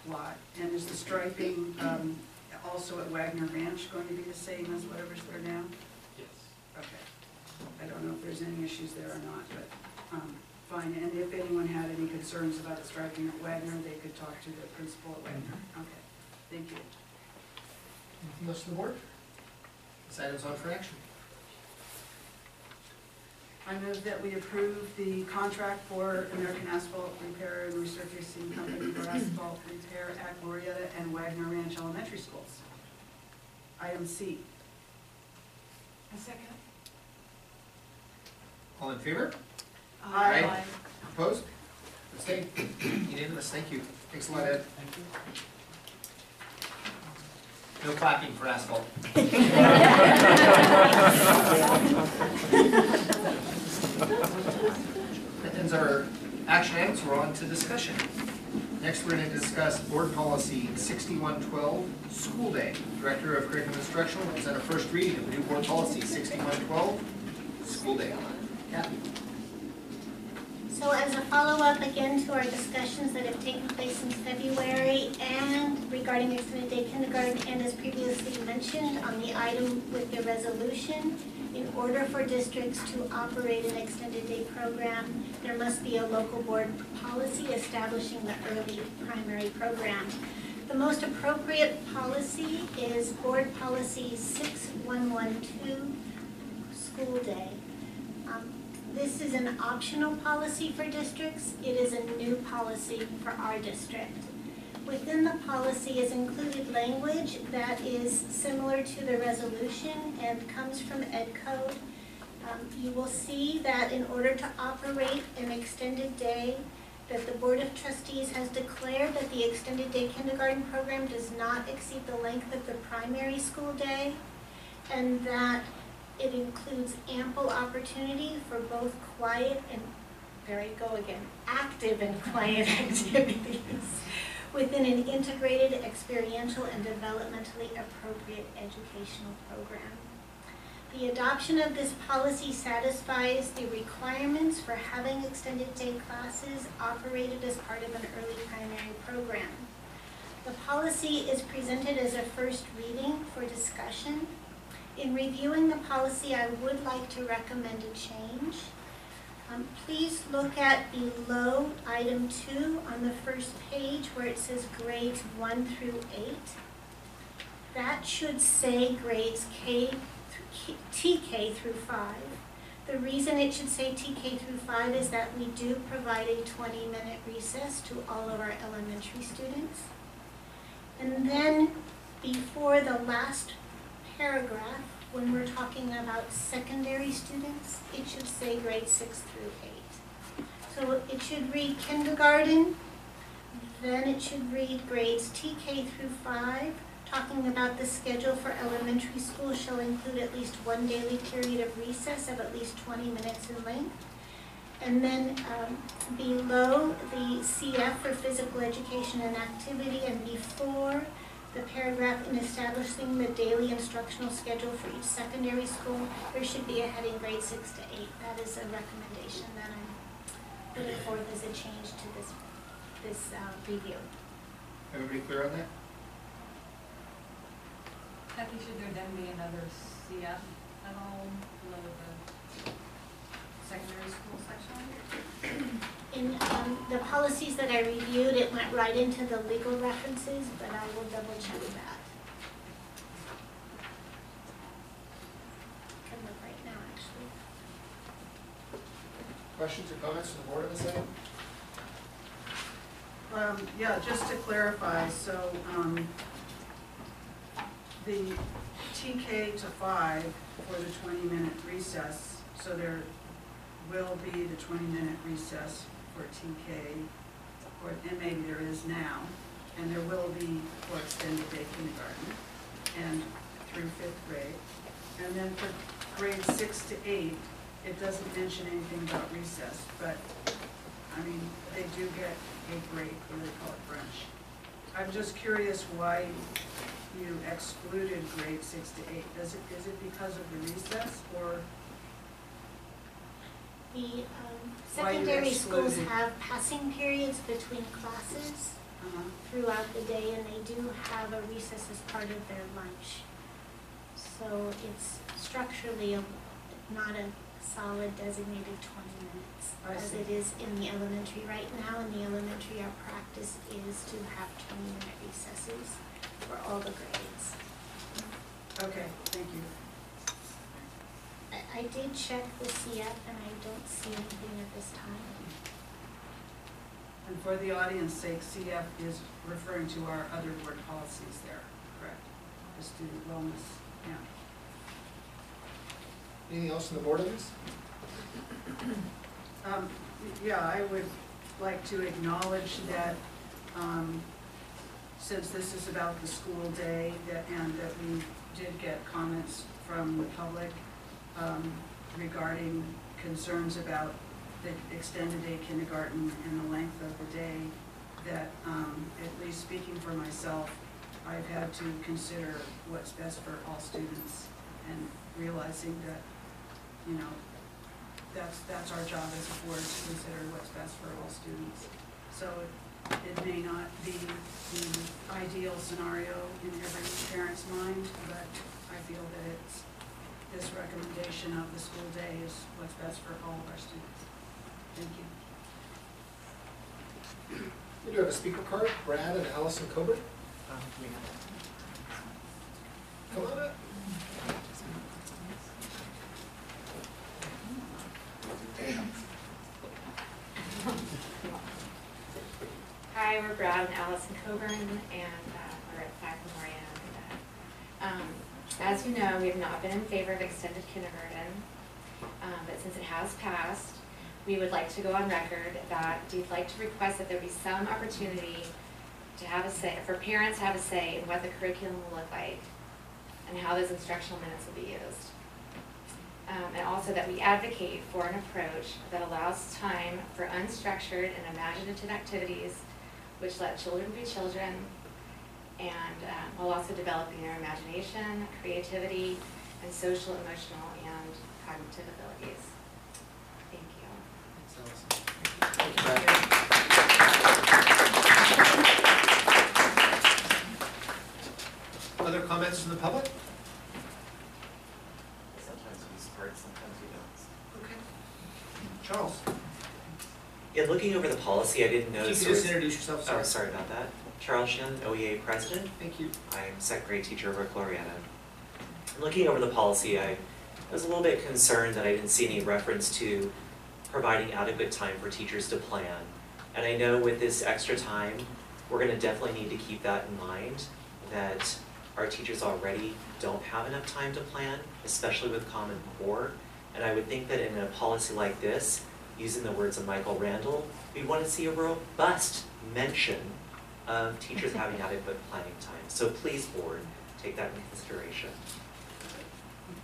lot. And is the striping also at Wagner Ranch going to be the same as whatever's there now? Yes. Okay. I don't know if there's any issues there or not, but fine. And if anyone had any concerns about the striping at Wagner, they could talk to the principal at Wagner. Okay, thank you. Anything else from the board? This item's on for action. I move that we approve the contract for American Asphalt Repair and Resurfacing Company for asphalt repair at Glorietta and Wagner Ranch Elementary Schools. Item C. A second. All in favor? Aye. Opposed? Abstained? Unanimous, thank you. Thanks a lot, Ed. Thank you. No clapping for asphalt. That ends our action items. We're on to discussion. Next, we're going to discuss Board Policy 6112, School Day. Director of Curriculum Instruction will present a first reading of the new Board Policy 6112, School Day. Kathy. So as a follow-up again to our discussions that have taken place since February and regarding extended day kindergarten, and as previously mentioned on the item with the resolution, in order for districts to operate an extended day program, there must be a local board policy establishing the early primary program. The most appropriate policy is Board Policy 6112, School Day. This is an optional policy for districts. It is a new policy for our district. Within the policy is included language that is similar to the resolution and comes from Ed Code. You will see that in order to operate an extended day, that the Board of Trustees has declared that the extended day kindergarten program does not exceed the length of the primary school day, and that it includes ample opportunity for both quiet and, there you go again, active and quiet activities within an integrated, experiential, and developmentally appropriate educational program. The adoption of this policy satisfies the requirements for having extended day classes operated as part of an early primary program. The policy is presented as a first reading for discussion. In reviewing the policy, I would like to recommend a change. Please look at below item 2 on the first page where it says grades 1 through 8. That should say grades TK through 5. The reason it should say TK through 5 is that we do provide a 20-minute recess to all of our elementary students. And then before the last paragraph, when we're talking about secondary students, it should say grades 6 through 8. So it should read kindergarten, then it should read grades TK through 5, talking about the schedule for elementary school shall include at least one daily period of recess of at least 20 minutes in length. And then below the CF for physical education and activity, and before the paragraph in establishing the daily instructional schedule for each secondary school, there should be a heading grade 6 to 8. That is a recommendation that I'm putting forth as a change to this review. Everybody clear on that? Kathy, should there then be another CF at all below the secondary school section? In the policies that I reviewed, it went right into the legal references, but I will double check that. I can look right now. Questions or comments from the board on this item? Yeah, just to clarify, so, the TK to 5 for the 20-minute recess, so there will be the 20-minute recess for TK, and maybe there is now, and there will be for extended day kindergarten, and through 5th grade. And then for grades 6 to 8, it doesn't mention anything about recess, but, I mean, they do get a break, or they call it brunch. I'm just curious why you excluded grade 6 to 8. Is it because of the recess, or? The Why you secondary schools excluded? have passing periods between classes throughout the day, and they do have a recess as part of their lunch. So it's structurally not a solid designated 20 minutes as it is in the elementary. Right now in the elementary, our practice is to have 20-minute recesses for all the grades. Okay, thank you. I did check the CF and I don't see anything at this time. And for the audience sake, CF is referring to our other board policies there, correct? The student wellness, yeah. Anything else from the board on this? Yeah, I would like to acknowledge that since this is about the school day, and that we did get comments from the public regarding concerns about the extended day kindergarten and the length of the day, that at least speaking for myself, I've had to consider what's best for all students, and realizing that, you know, that's our job as a board, to consider what's best for all students. So it may not be the ideal scenario in every parent's mind, but I feel that it's this recommendation of the school day is what's best for all of our students. Thank you. We do have a speaker card, Brad and Allison Coburn. Come on up. Hi, we're Brad and Allison Coburn, and we're at 5 Memorial. As you know, we have not been in favor of extended kindergarten, but since it has passed, we would like to go on record that we'd like to request that there be some opportunity to have a say, for parents to have a say in what the curriculum will look like and how those instructional minutes will be used. And also that we advocate for an approach that allows time for unstructured and imaginative activities which let children be children, and while also developing their imagination, creativity, and social, emotional, and cognitive abilities. Thank you. Thank you, Brad. Other comments from the public? Sometimes we support, sometimes we don't. Okay. Charles? In looking over the policy, I didn't notice. If you could just introduce yourself, sorry. Oh, sorry about that. Charles Shannon, OEA President. Thank you. I'm second grade teacher over at Glorieta. In looking over the policy, I was a little bit concerned that I didn't see any reference to providing adequate time for teachers to plan. And I know with this extra time, we're going to definitely need to keep that in mind, that our teachers already don't have enough time to plan, especially with Common Core. And I would think that in a policy like this, using the words of Michael Randall, we want to see a robust mention of teachers having adequate planning time. So please, board, take that into consideration.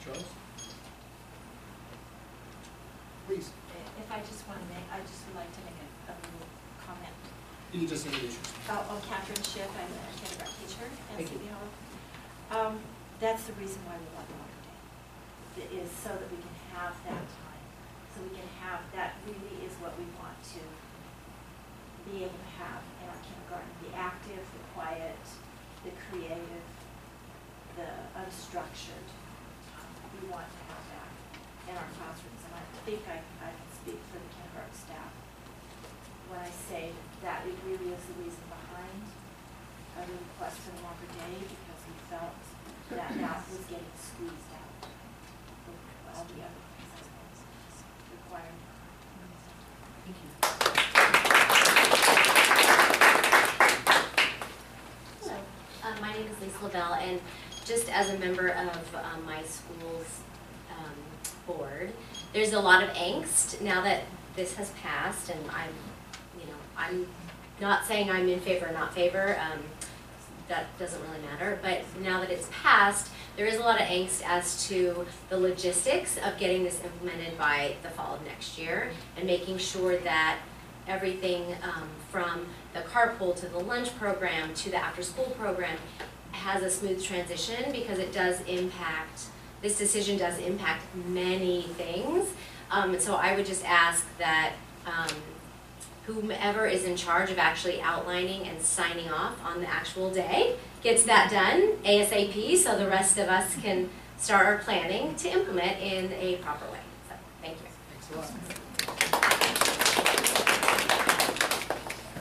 Charles? Please. If I just want to make, I just would like to make a little comment. You can just introduce yourself. I'm Catherine Schiff, I'm a kindergarten teacher at Thank you. City Hall. That's the reason why we want the longer day. It is so that we can have that time. So we can have, that really is what we want to be able to have in our kindergarten. The active, the quiet, the creative, the unstructured. We want to have that in our classrooms. And I think I can speak for the kindergarten staff when I say that it really is the reason behind the request for a longer day, because we felt that that was getting squeezed out with all the other things that was required. Hello, my name is Lisa LaBelle, and just as a member of my school's board, there's a lot of angst now that this has passed, and I'm not saying I'm in favor or not favor, that doesn't really matter, but now that it's passed, there is a lot of angst as to the logistics of getting this implemented by the fall of next year and making sure that everything from the carpool to the lunch program to the after-school program has a smooth transition, because it does impact, this decision does impact many things. And so I would just ask that whomever is in charge of actually outlining and signing off on the actual day gets that done ASAP, so the rest of us can start our planning to implement in a proper way. So, thank you. Thanks a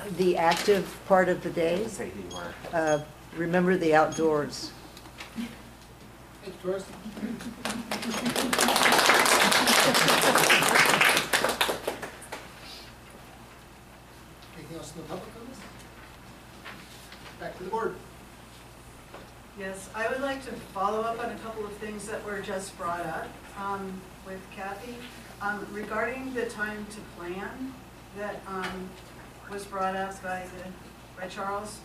lot. The active part of the day, Say who you are. remember the outdoors. Thanks, Doris. Anything else in the public on this? Back to the board. Yes, I would like to follow up on a couple of things that were just brought up with Kathy. Regarding the time to plan that was brought up by Charles.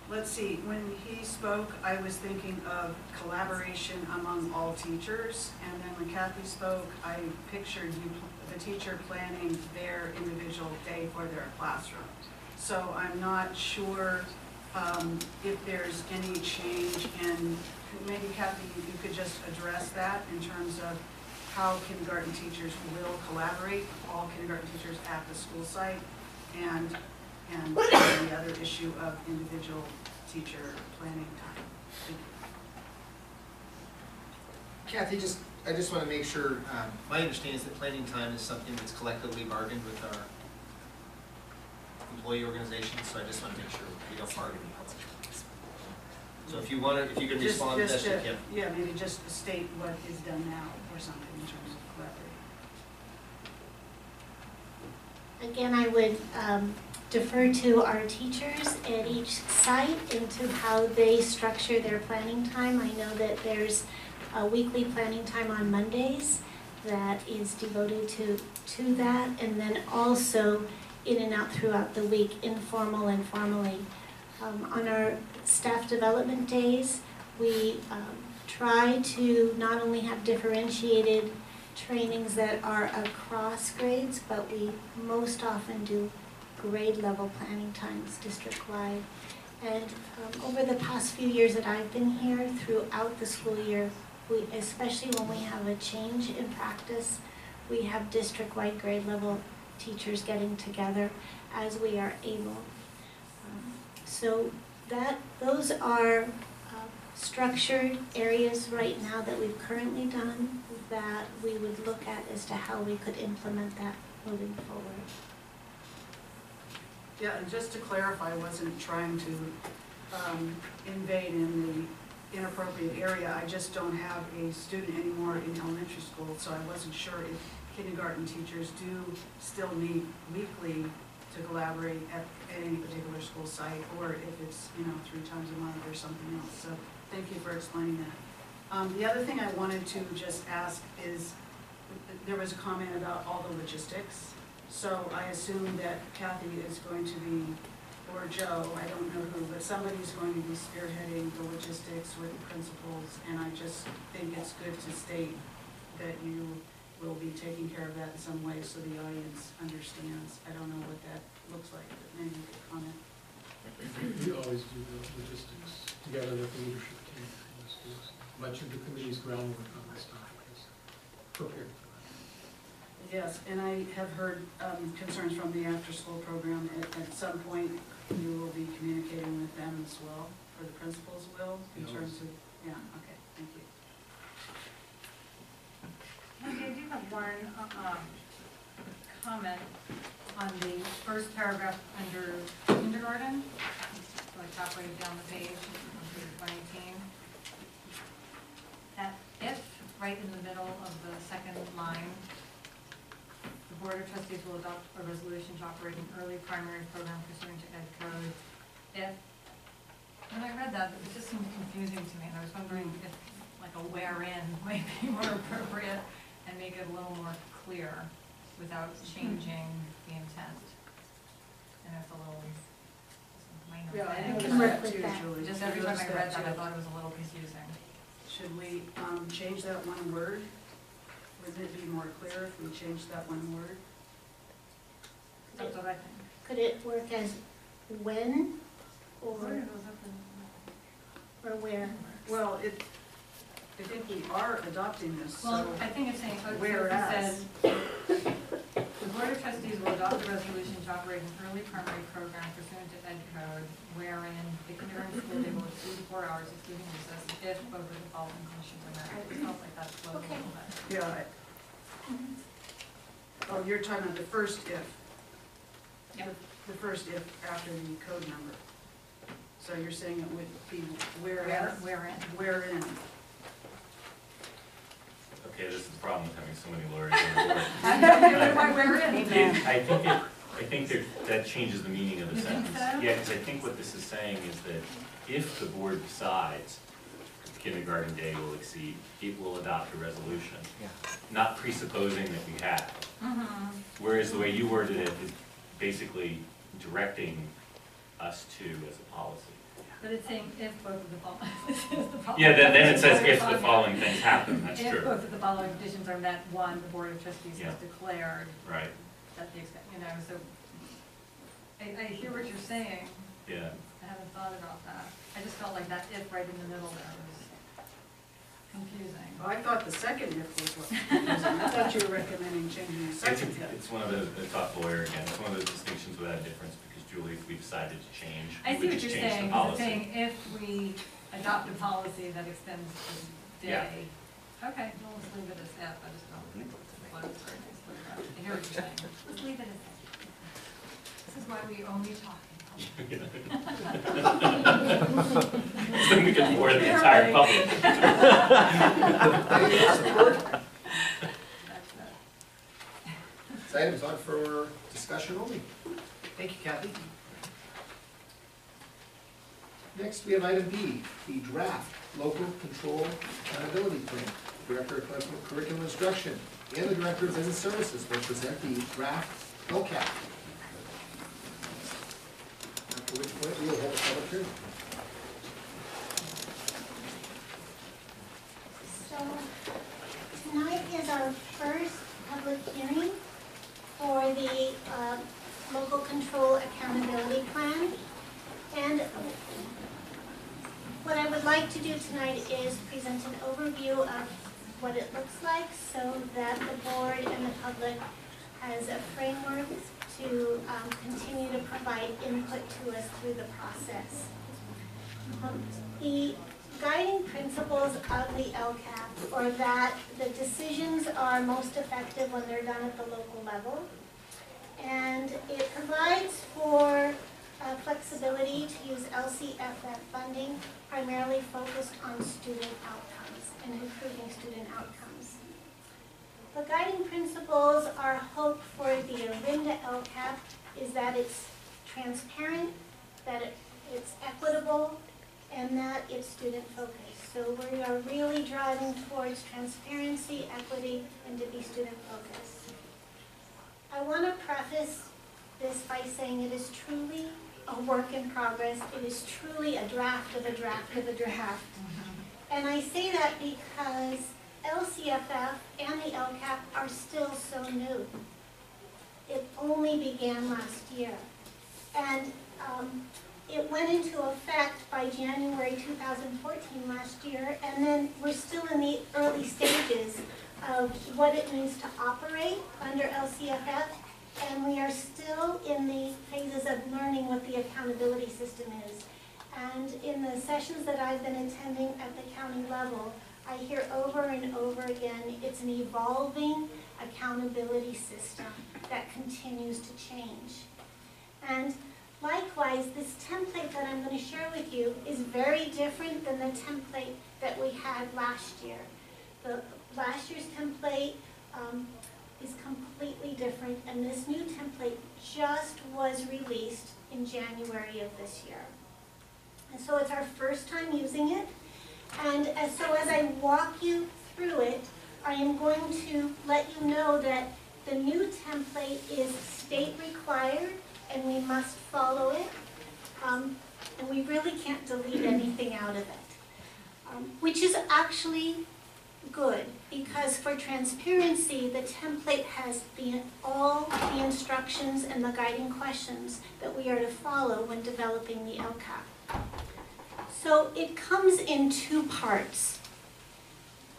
Let's see, when he spoke, I was thinking of collaboration among all teachers, and then when Kathy spoke, I pictured the teacher planning their individual day for their classroom. So I'm not sure if there's any change, and maybe Kathy, you could just address that in terms of how kindergarten teachers will collaborate, all kindergarten teachers at the school site, and the other issue of individual teacher planning time. Kathy, I just want to make sure, my understanding is that planning time is something that's collectively bargained with our employee organizations, so I just want to make sure we don't bargain with public. So if you want to, if you can respond to this, you can. Yeah, maybe just state what is done now or something in terms of collaborating. Again, I would defer to our teachers at each site into how they structure their planning time. I know that there's a weekly planning time on Mondays that is devoted to that, and then also in and out throughout the week, informal and formally. On our staff development days, we try to not only have differentiated trainings that are across grades, but we most often do grade level planning times district-wide. And over the past few years that I've been here, throughout the school year, especially when we have a change in practice, we have district-wide grade level teachers getting together as we are able. So those are structured areas right now that we've currently done that we would look at as to how we could implement that moving forward. Yeah, and just to clarify, I wasn't trying to invade in the inappropriate area. I just don't have a student anymore in elementary school, so I wasn't sure if kindergarten teachers do still meet weekly to collaborate at any particular school site, or if it's 3 times a month or something else. So thank you for explaining that. The other thing I wanted to just ask is, there was a comment about all the logistics. So I assume that Kathy is going to be, or Joe, I don't know who, but somebody's going to be spearheading the logistics with the principals, and I just think it's good to state that you will be taking care of that in some way so the audience understands. I don't know what that looks like, but maybe you could comment. We always do the logistics together with the leadership team in the schools. Much of the committee's groundwork on this topic is prepared for that. Yes, and I have heard concerns from the after-school program. At some point, you will be communicating with them as well, or the principals will, in terms of, yeah, okay, thank you. I do have one comment on the first paragraph under kindergarten, like halfway down the page, on page 118. That if, right in the middle of the second line, the Board of Trustees will adopt a resolution to operate an early primary program pursuant to Ed Code. If, when I read that, it just seemed confusing to me, and I was wondering if like a wherein might be more appropriate and make it a little more clear without changing the intent. And it's a little minor Yeah, I thing. think that too, Julie. Just every time I Noticed read that, I too. thought it was a little confusing. Should we change that one word? Wouldn't it be more clear if we changed that one word? That's what I think. Could it work as when or where? Well, I think we are adopting this, Well, so I think it's saying, so it whereas. says, the Board of Trustees will adopt a resolution to operate an early primary program pursuant to Ed Code, wherein the kindergarten school day will exceed 4 hours excluding recess if both of the following conditions are met. It felt like that's close a little bit. Yeah. Oh, you're talking about the first if. Yep. The first if after the code number. So you're saying it would be whereas? Wherein. Okay, this is the problem with having so many lawyers on the board. I think that changes the meaning of the sentence. Yeah, because I think what this is saying is that if the board decides kindergarten day will exceed, it will adopt a resolution. Yeah. Not presupposing that we have. Whereas the way you worded it is basically directing us to as a policy. But it's saying if both of the following. Yeah, then it says if the following things happen, that's If true. both of the following conditions are met, one, the Board of Trustees Yeah. has declared Right, that the, so I hear what you're saying. yeah. I haven't thought about that. I just felt like that if right in the middle there was confusing. Well, I thought the second if was what, I thought you were recommending changing the second if. It's one of those, the top lawyer again, it's one of those distinctions without a difference, because Julie, if we decided to change, I we see would what just you're change saying, the 'cause it's policy. saying if we adopt a policy that extends the Yeah. day. Okay, well, let's leave it as if, I just don't think it's what it's very nice to about. I hear what you're saying. Let's leave it as if. This is why we only talk in So we can bore the entire public. This item's on for discussion only. Thank you, Kathy. Next, we have item B, the draft local control accountability plan. Director of Curriculum Instruction and the Director of Business Services will present the draft LCAP. After which point we will hold a public hearing. So, tonight is our first public hearing for the local control accountability plan. And what I would like to do tonight is present an overview of what it looks like so that the board and the public has a framework to continue to provide input to us through the process. The guiding principles of the LCAP are that the decisions are most effective when they're done at the local level. And it provides for flexibility to use LCFF funding, primarily focused on student outcomes and improving student outcomes. The guiding principles are hope for the Orinda LCAP is that it's transparent, that it's equitable, and that it's student focused. So we are really driving towards transparency, equity, and to be student focused. I want to preface this by saying it is truly a work in progress. It is truly a draft of a draft of a draft. And I say that because LCFF and the LCAP are still so new. It only began last year. And it went into effect by January 2014 last year, and then we're still in the early stages of what it means to operate under LCFF, and we are still in the phases of learning what the accountability system is. And in the sessions that I've been attending at the county level, I hear over and over again, it's an evolving accountability system that continues to change. And likewise, this template that I'm going to share with you is very different than the template that we had last year. The last year's template is completely different, and this new template just was released in January of this year. And so it's our first time using it, and so as I walk you through it, I am going to let you know that the new template is state required, and we must follow it, and we really can't delete anything out of it, which is actually good, because for transparency, the template has all the instructions and the guiding questions that we are to follow when developing the LCAP. So it comes in two parts.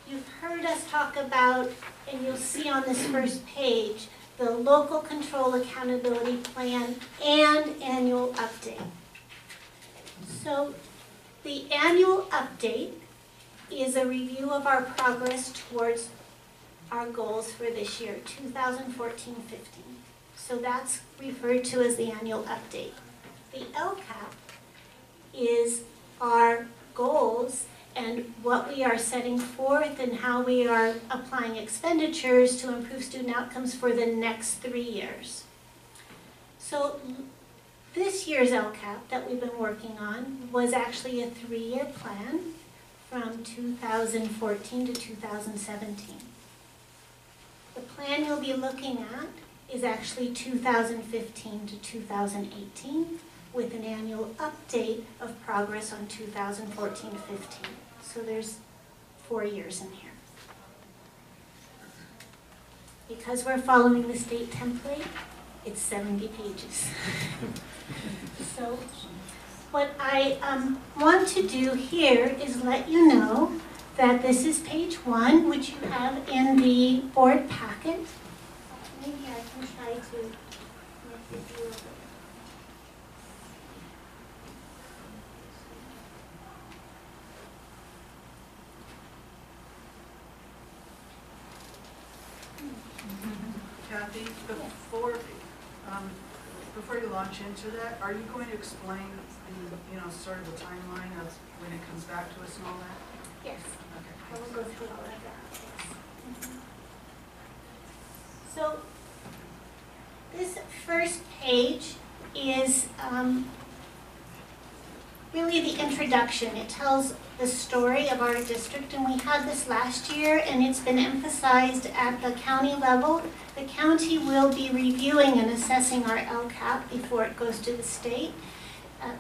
You've heard us talk about, and you'll see on this first page, the local control accountability plan and annual update. So the annual update is a review of our progress towards our goals for this year, 2014-15. So that's referred to as the annual update. The LCAP is our goals and what we are setting forth and how we are applying expenditures to improve student outcomes for the next 3 years. So this year's LCAP that we've been working on was actually a 3-year plan from 2014 to 2017. The plan you'll be looking at is actually 2015 to 2018 with an annual update of progress on 2014-15. So there's 4 years in here. Because we're following the state template, it's 70 pages. So what I want to do here is let you know that this is page 1, which you have in the board packet. Maybe I can try to make it a little bit. Kathy, before you launch into that, are you going to explain the, sort of the timeline of when it comes back to us and all that? Yes. Okay. I will go through all of that. Yes. So this first page is really the introduction. It tells the story of our district, and we had this last year, and it's been emphasized at the county level. The county will be reviewing and assessing our LCAP before it goes to the state.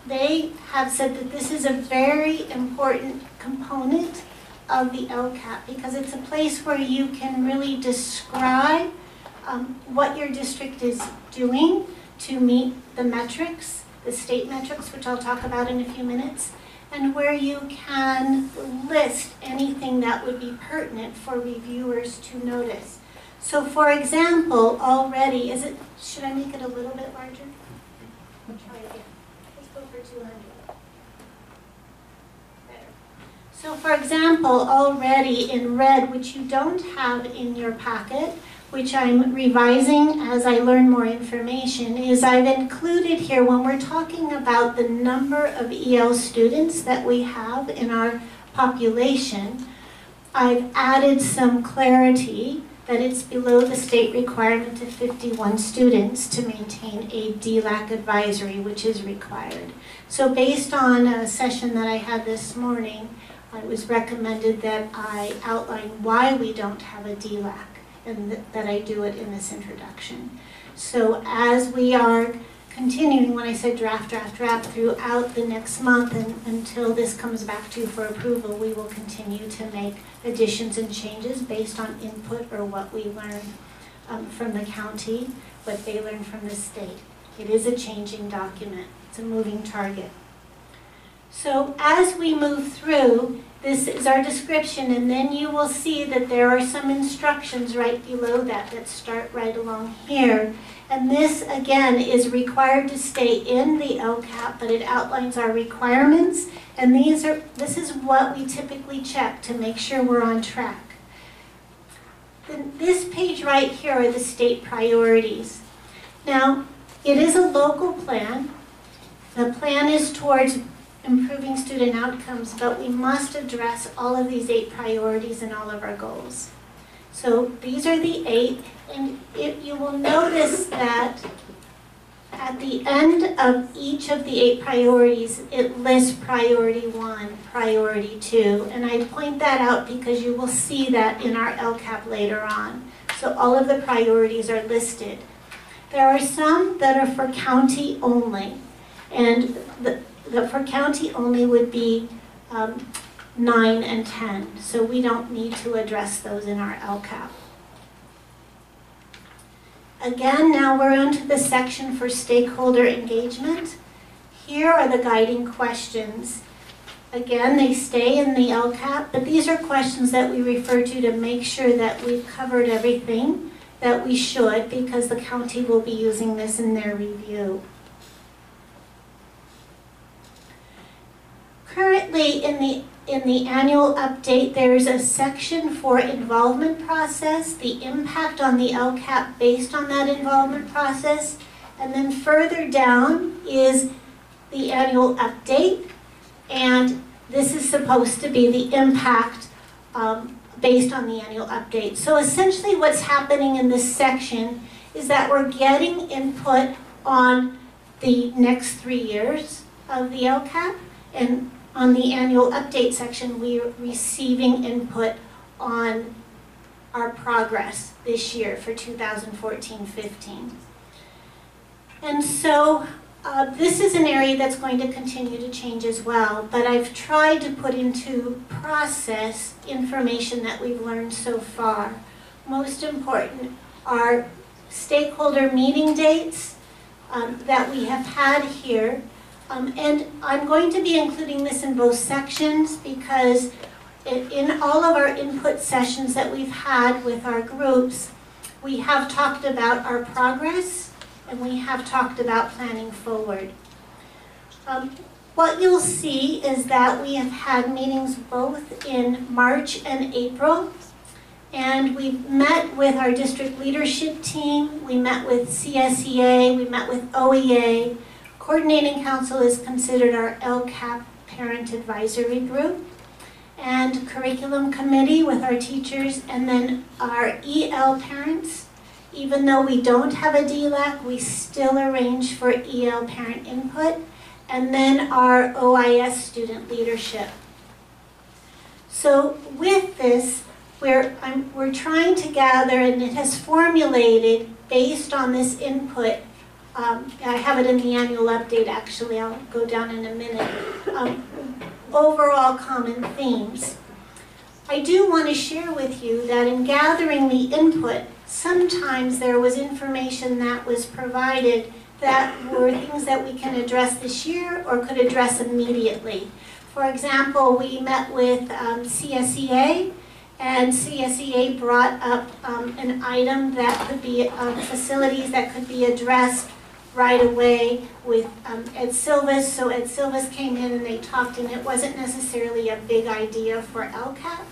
They have said that this is a very important component of the LCAP because it's a place where you can really describe what your district is doing to meet the metrics, the state metrics, which I'll talk about in a few minutes, and where you can list anything that would be pertinent for reviewers to notice. So for example, already, should I make it a little bit larger? Try it again. Let's go for 200. Better. So for example, already in red, which you don't have in your packet, which I'm revising as I learn more information, is I've included here when we're talking about the number of EL students that we have in our population, I've added some clarity that it's below the state requirement of 51 students to maintain a DLAC advisory, which is required. So based on a session that I had this morning, it was recommended that I outline why we don't have a DLAC, and that I do it in this introduction. So as we are continuing, when I said draft throughout the next month and until this comes back to you for approval, we will continue to make additions and changes based on input or what we learn from the county, what they learn from the state. It is a changing document. It's a moving target. So as we move through, this is our description, and then you will see that there are some instructions right below that start right along here. And this, again, is required to stay in the LCAP, but it outlines our requirements, and this is what we typically check to make sure we're on track. Then this page right here are the state priorities. Now, it is a local plan. The plan is towards improving student outcomes, but we must address all of these 8 priorities and all of our goals. So these are the 8, and you will notice that at the end of each of the 8 priorities, it lists priority 1, priority 2, and I point that out because you will see that in our LCAP later on. So all of the priorities are listed. There are some that are for county only, and the for county only would be 9 and 10, so we don't need to address those in our LCAP. Again, now we're onto the section for stakeholder engagement. Here are the guiding questions. Again, they stay in the LCAP, but these are questions that we refer to make sure that we've covered everything that we should, because the county will be using this in their review. Currently, in the annual update, there's a section for involvement process, the impact on the LCAP based on that involvement process, and then further down is the annual update, and this is supposed to be the impact based on the annual update. So essentially what's happening in this section is that we're getting input on the next 3 years of the LCAP, and on the annual update section, we're receiving input on our progress this year for 2014-15. And so this is an area that's going to continue to change as well, but I've tried to put into process information that we've learned so far. Most important are stakeholder meeting dates that we have had here. And I'm going to be including this in both sections because in all of our input sessions that we've had with our groups, we have talked about our progress and we have talked about planning forward. What you'll see is that we have had meetings both in March and April, and we've met with our district leadership team, we met with CSEA, we met with OEA. Coordinating Council is considered our LCAP Parent Advisory Group, and Curriculum Committee with our teachers, and then our EL parents. Even though we don't have a DLAC, we still arrange for EL parent input, and then our OIS student leadership. So with this, we're trying to gather, and it has formulated based on this input. I have it in the annual update, actually. I'll go down in a minute. Overall common themes. I do want to share with you that in gathering the input, sometimes there was information that was provided that were things that we can address this year or could address immediately. For example, we met with CSEA, and CSEA brought up an item that could be facilities that could be addressed right away with Ed Silvas. So Ed Silvas came in and they talked, and it wasn't necessarily a big idea for LCAP.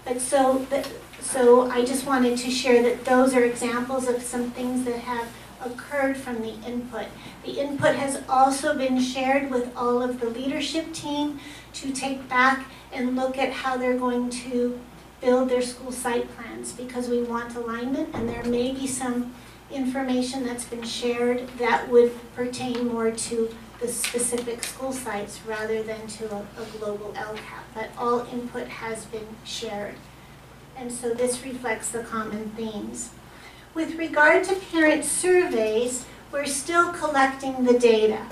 But so I just wanted to share that those are examples of some things that have occurred from the input. The input has also been shared with all of the leadership team to take back and look at how they're going to build their school site plans, because we want alignment, and there may be some information that's been shared that would pertain more to the specific school sites rather than to a global LCAP, but all input has been shared. And so this reflects the common themes. With regard to parent surveys, we're still collecting the data.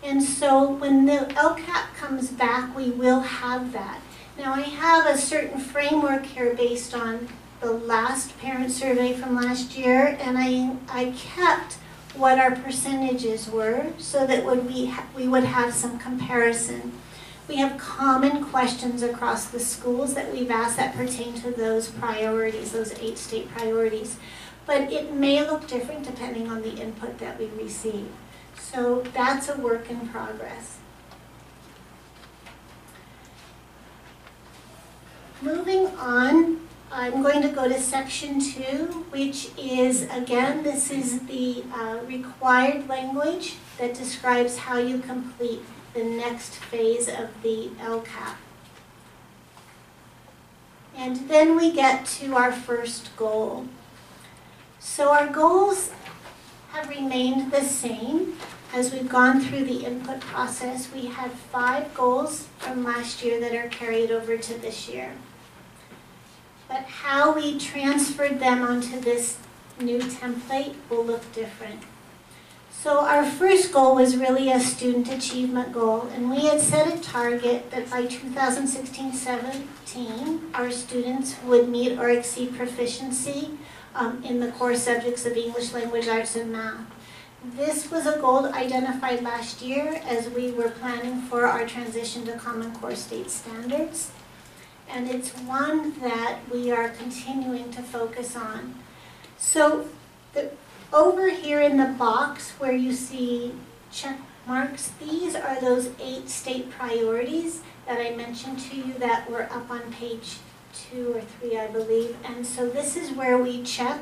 And so when the LCAP comes back, we will have that. Now I have a certain framework here based on the last parent survey from last year, and I kept what our percentages were so that we would have some comparison. We have common questions across the schools that we've asked that pertain to those priorities, those 8 state priorities. But it may look different depending on the input that we receive. So that's a work in progress. Moving on, I'm going to go to section 2, which is, again, this is the required language that describes how you complete the next phase of the LCAP. And then we get to our first goal. So our goals have remained the same. As we've gone through the input process, we had 5 goals from last year that are carried over to this year. But how we transferred them onto this new template will look different. So our first goal was really a student achievement goal, and we had set a target that by 2016-17, our students would meet or exceed proficiency in the core subjects of English, language arts, and math. This was a goal identified last year as we were planning for our transition to Common Core state standards. And it's one that we are continuing to focus on. So over here in the box where you see check marks, these are those 8 state priorities that I mentioned to you that were up on page 2 or 3, I believe. And so this is where we check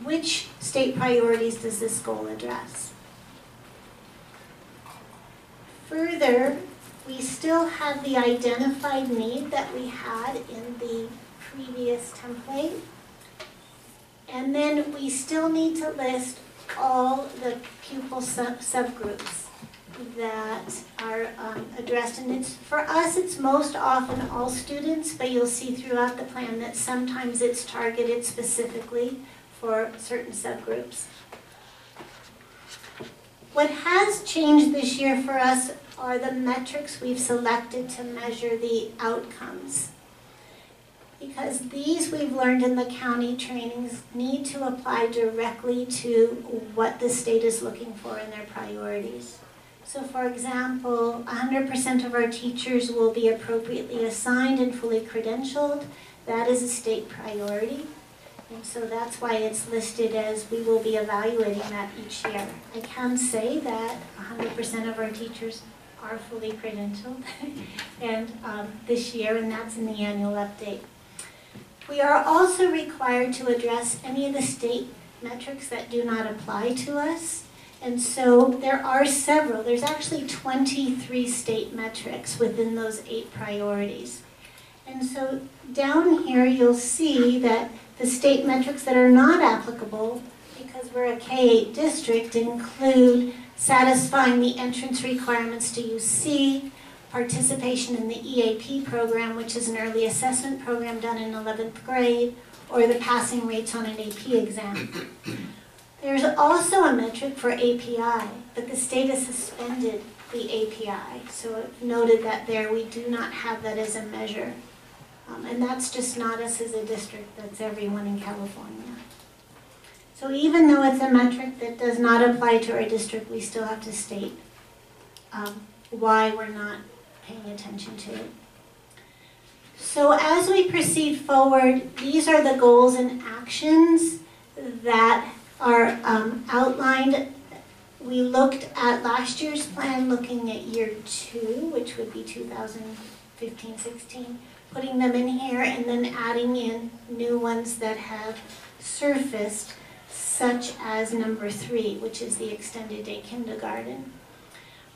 which state priorities does this goal address. Further, we still have the identified need that we had in the previous template. And then we still need to list all the pupil subgroups that are addressed. And for us, it's most often all students, but you'll see throughout the plan that sometimes it's targeted specifically for certain subgroups. What has changed this year for us are the metrics we've selected to measure the outcomes. Because these we've learned in the county trainings need to apply directly to what the state is looking for in their priorities. So for example, 100% of our teachers will be appropriately assigned and fully credentialed. That is a state priority. And so that's why it's listed as we will be evaluating that each year. I can say that 100% of our teachers are fully credentialed and this year, and that's in the annual update. We are also required to address any of the state metrics that do not apply to us. And so there are several. There's actually 23 state metrics within those 8 priorities. And so down here you'll see that the state metrics that are not applicable, because we're a K-8 district, include satisfying the entrance requirements to UC, participation in the EAP program, which is an early assessment program done in 11th grade, or the passing rates on an AP exam. There's also a metric for API, but the state has suspended the API, so I've noted that there we do not have that as a measure. And that's just not us as a district, that's everyone in California. So even though it's a metric that does not apply to our district, we still have to state why we're not paying attention to it. So as we proceed forward, these are the goals and actions that are outlined. We looked at last year's plan, looking at year 2, which would be 2015-16, putting them in here and then adding in new ones that have surfaced, such as number 3, which is the extended day kindergarten.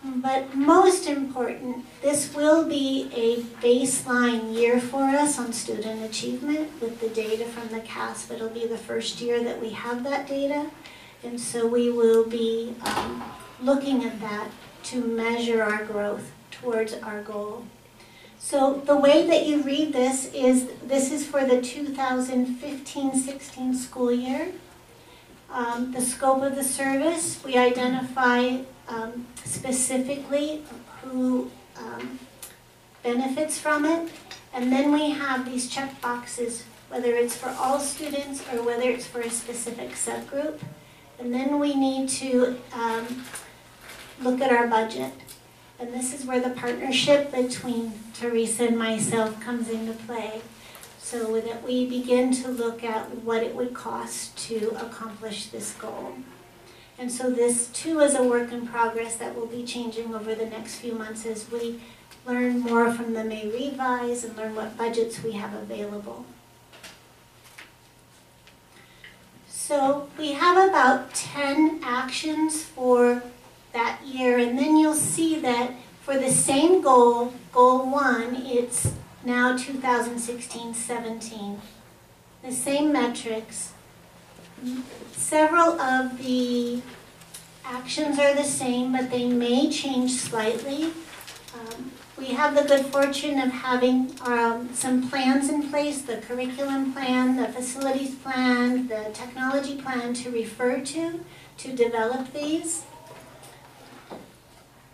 But most important, this will be a baseline year for us on student achievement with the data from the CASP. It'll be the first year that we have that data, and so we will be looking at that to measure our growth towards our goal. So the way that you read this is for the 2015-16 school year. The scope of the service, we identify specifically who benefits from it, and then we have these check boxes, whether it's for all students or whether it's for a specific subgroup. And then we need to look at our budget. And this is where the partnership between Teresa and myself comes into play, so that we begin to look at what it would cost to accomplish this goal. And so this too is a work in progress that will be changing over the next few months as we learn more from the May revise and learn what budgets we have available. So we have about 10 actions for that year, and then you'll see that for the same goal, goal 1, it's now 2016-17. The same metrics. Several of the actions are the same, but they may change slightly. We have the good fortune of having some plans in place, the curriculum plan, the facilities plan, the technology plan to refer to develop these.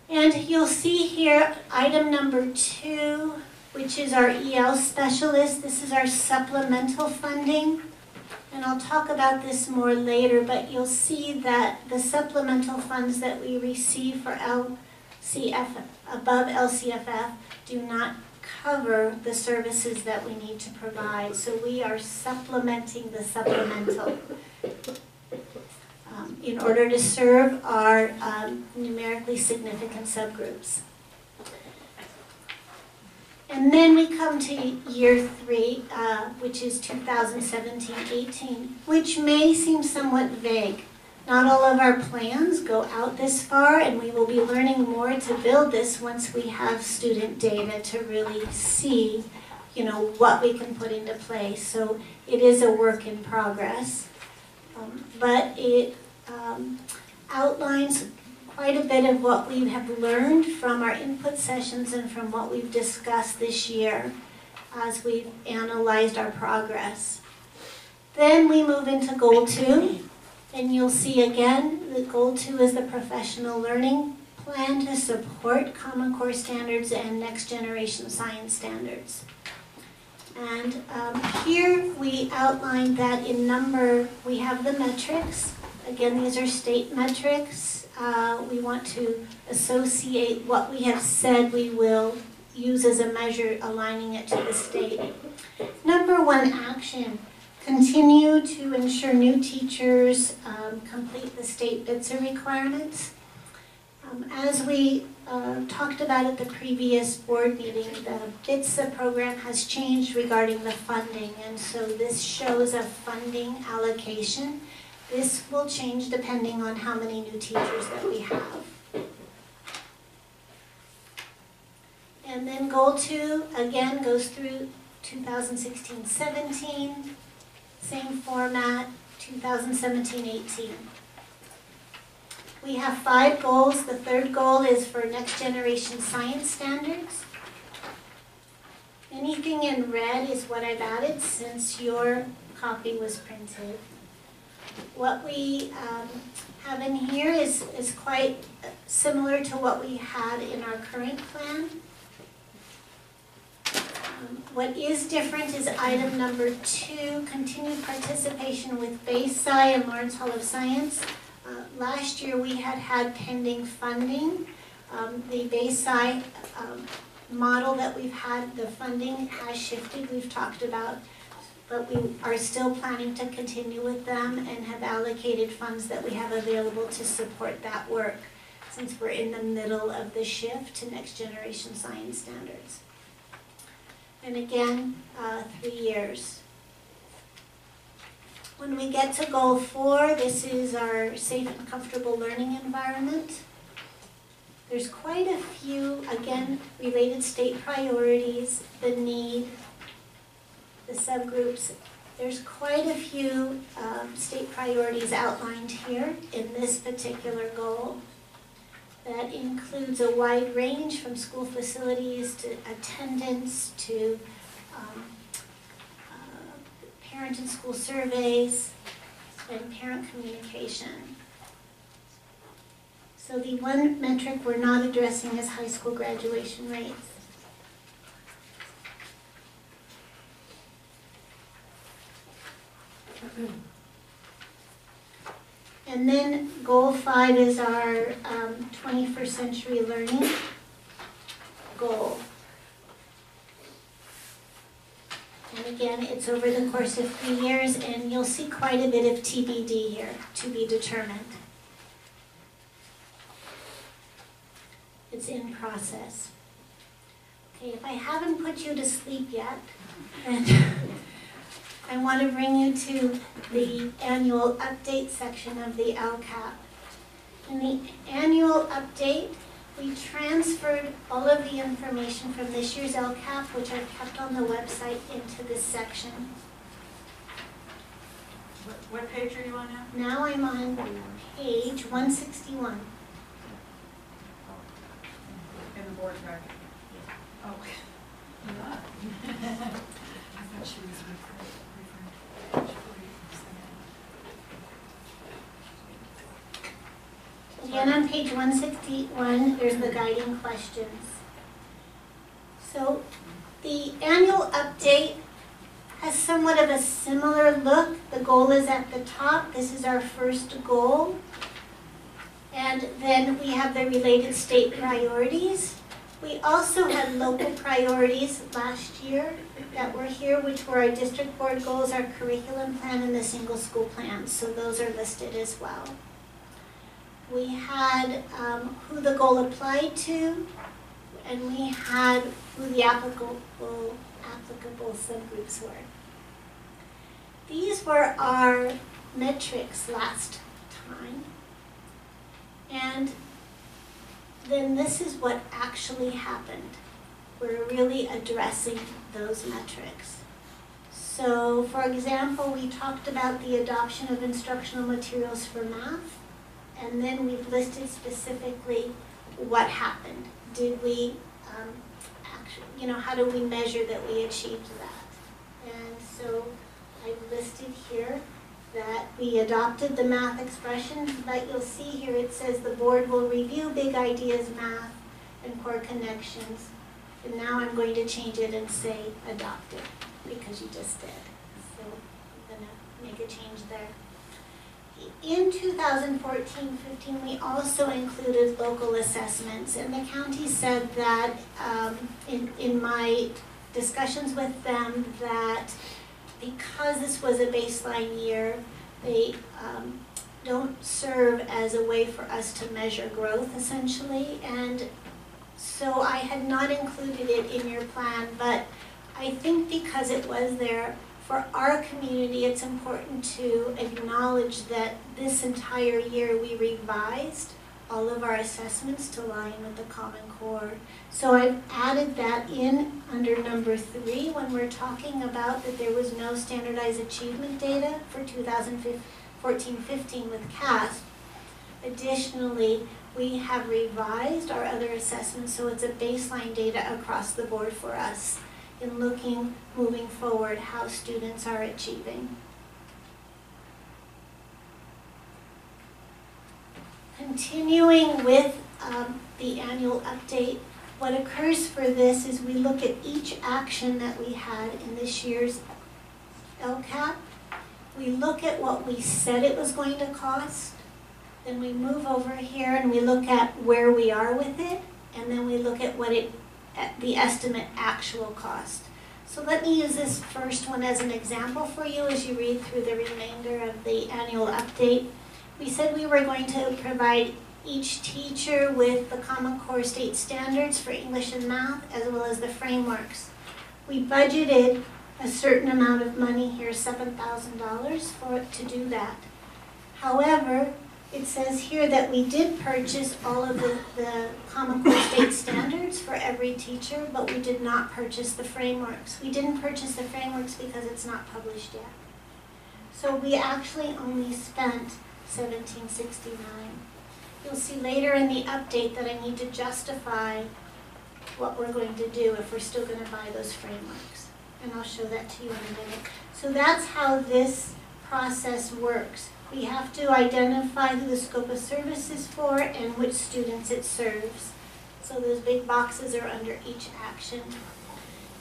And you'll see here item number 2, which is our EL specialist. This is our supplemental funding. And I'll talk about this more later, but you'll see that the supplemental funds that we receive for LCF, above LCFF, do not cover the services that we need to provide. So we are supplementing the supplemental in order to serve our numerically significant subgroups. And then we come to year 3, which is 2017-18, which may seem somewhat vague. Not all of our plans go out this far, and we will be learning more to build this once we have student data to really see, what we can put into place. So it is a work in progress, but it outlines quite a bit of what we have learned from our input sessions and from what we've discussed this year as we've analyzed our progress. Then we move into Goal 2, and you'll see again that Goal 2 is the professional learning plan to support Common Core standards and next generation science standards. And here we outline that in number, we have the metrics. Again, these are state metrics. We want to associate what we have said we will use as a measure, aligning it to the state. Number 1 action, continue to ensure new teachers complete the state BITSA requirements. As we talked about at the previous board meeting, the BITSA program has changed regarding the funding, and so this shows a funding allocation. This will change depending on how many new teachers that we have. And then Goal 2, again, goes through 2016-17, same format, 2017-18. We have 5 goals. The 3rd goal is for next generation science standards. Anything in red is what I've added since your copy was printed. What we have in here is quite similar to what we had in our current plan. What is different is item number 2, continued participation with Bayside and Lawrence Hall of Science. Last year we had pending funding. The Bayside model that we've had, the funding has shifted, we've talked about, but we are still planning to continue with them and have allocated funds that we have available to support that work since we're in the middle of the shift to next generation science standards. And again, 3 years. When we get to Goal 4, this is our safe and comfortable learning environment. There's quite a few, again, related state priorities, the need, the subgroups. There's quite a few state priorities outlined here in this particular goal. That includes a wide range from school facilities to attendance to parent and school surveys and parent communication. So the one metric we're not addressing is high school graduation rates. And then Goal 5 is our 21st century learning goal. And again, it's over the course of 3 years, and you'll see quite a bit of TBD here, to be determined. It's in process. Okay, if I haven't put you to sleep yet, then I want to bring you to the annual update section of the LCAP. In the annual update, We transferred all of the information from this year's LCAP, which I've kept on the website, into this section. What page are you on now? Now I'm on page 161. In the board packet. Oh. I thought she was referring to page 47. Again, on page 161, there's the guiding questions. So the annual update has somewhat of a similar look. The goal is at the top. This is our first goal. And then we have the related state priorities. We also had local priorities last year that were here, which were our district board goals, our curriculum plan, and the single school plan. So those are listed as well. We had who the goal applied to, and we had who the applicable subgroups were. These were our metrics last time. And then this is what actually happened. We're really addressing those metrics. So, for example, we talked about the adoption of instructional materials for math, and then we've listed specifically what happened. Did we actually, how do we measure that we achieved that? And so I've listed here that we adopted the math expressions, but you'll see here it says the board will review big ideas math and core connections. And now I'm going to change it and say adopted, because you just did. So I'm going to make a change there. In 2014-15, we also included local assessments, and the county said that in my discussions with them that because this was a baseline year, they don't serve as a way for us to measure growth, essentially. And so I had not included it in your plan, but I think because it was there, for our community, it's important to acknowledge that this entire year we revised all of our assessments to line with the Common Core. So I've added that in under number 3 when we're talking about that there was no standardized achievement data for 2014-15 with CASP. Additionally, we have revised our other assessments so it's a baseline data across the board for us in looking, moving forward, how students are achieving. Continuing with the annual update, what occurs for this is we look at each action that we had in this year's LCAP. We look at what we said it was going to cost, then we move over here and we look at where we are with it, and then we look at what the estimate actual cost. So let me use this first one as an example for you as you read through the remainder of the annual update. We said we were going to provide each teacher with the Common Core state standards for English and math, as well as the frameworks. We budgeted a certain amount of money here, $7,000 to do that. However, it says here that we did purchase all of the Common Core state standards for every teacher, but we did not purchase the frameworks. We didn't purchase the frameworks because it's not published yet. So we actually only spent $1,769. You'll see later in the update that I need to justify what we're going to do if we're still going to buy those frameworks. And I'll show that to you in a minute. So that's how this process works. We have to identify who the scope of service is for and which students it serves. So those big boxes are under each action.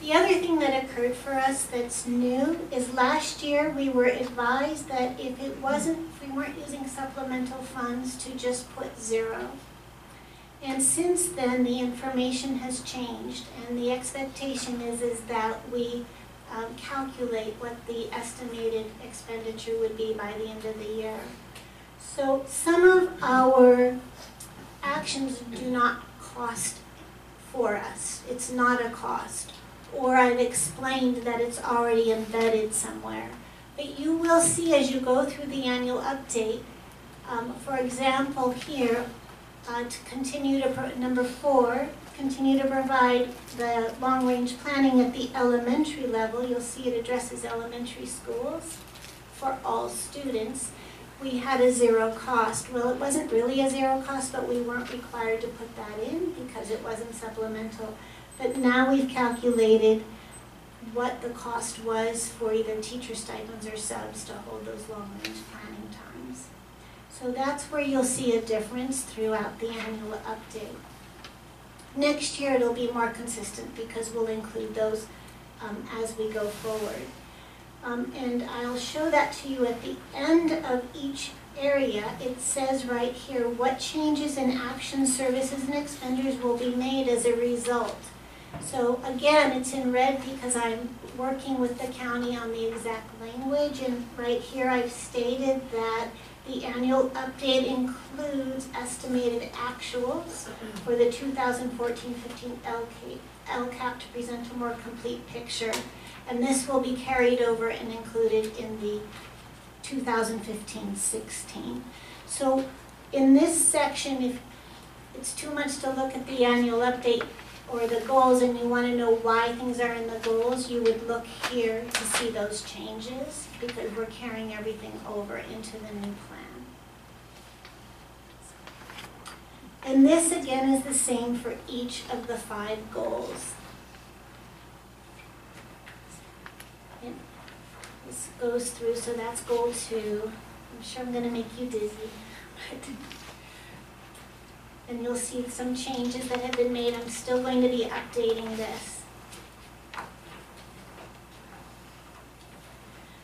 The other thing that occurred for us that's new is last year we were advised that if we weren't using supplemental funds to just put 0. And since then the information has changed and the expectation is that we calculate what the estimated expenditure would be by the end of the year. So some of our actions do not cost for us. It's not a cost. Or I've explained that it's already embedded somewhere. But you will see as you go through the annual update, for example here, to continue to, number 4, continue to provide the long-range planning at the elementary level. You'll see it addresses elementary schools for all students. We had a 0 cost. Well, it wasn't really a 0 cost, but we weren't required to put that in because it wasn't supplemental. But now we've calculated what the cost was for either teacher stipends or subs to hold those long-range planning times. So that's where you'll see a difference throughout the annual update. Next year it'll be more consistent because we'll include those as we go forward. And I'll show that to you at the end of each area. It says right here what changes in action, services, and expenditures will be made as a result. So again, it's in red because I'm working with the county on the exact language, and right here I've stated that the annual update includes estimated actuals for the 2014-15 LCAP to present a more complete picture. And this will be carried over and included in the 2015-16. So in this section, if it's too much to look at the annual update or the goals and you want to know why things are in the goals, you would look here to see those changes because we're carrying everything over into the new plan. And this again is the same for each of the 5 goals. And this goes through, so that's goal 2. I'm sure I'm going to make you dizzy. And you'll see some changes that have been made. I'm still going to be updating this.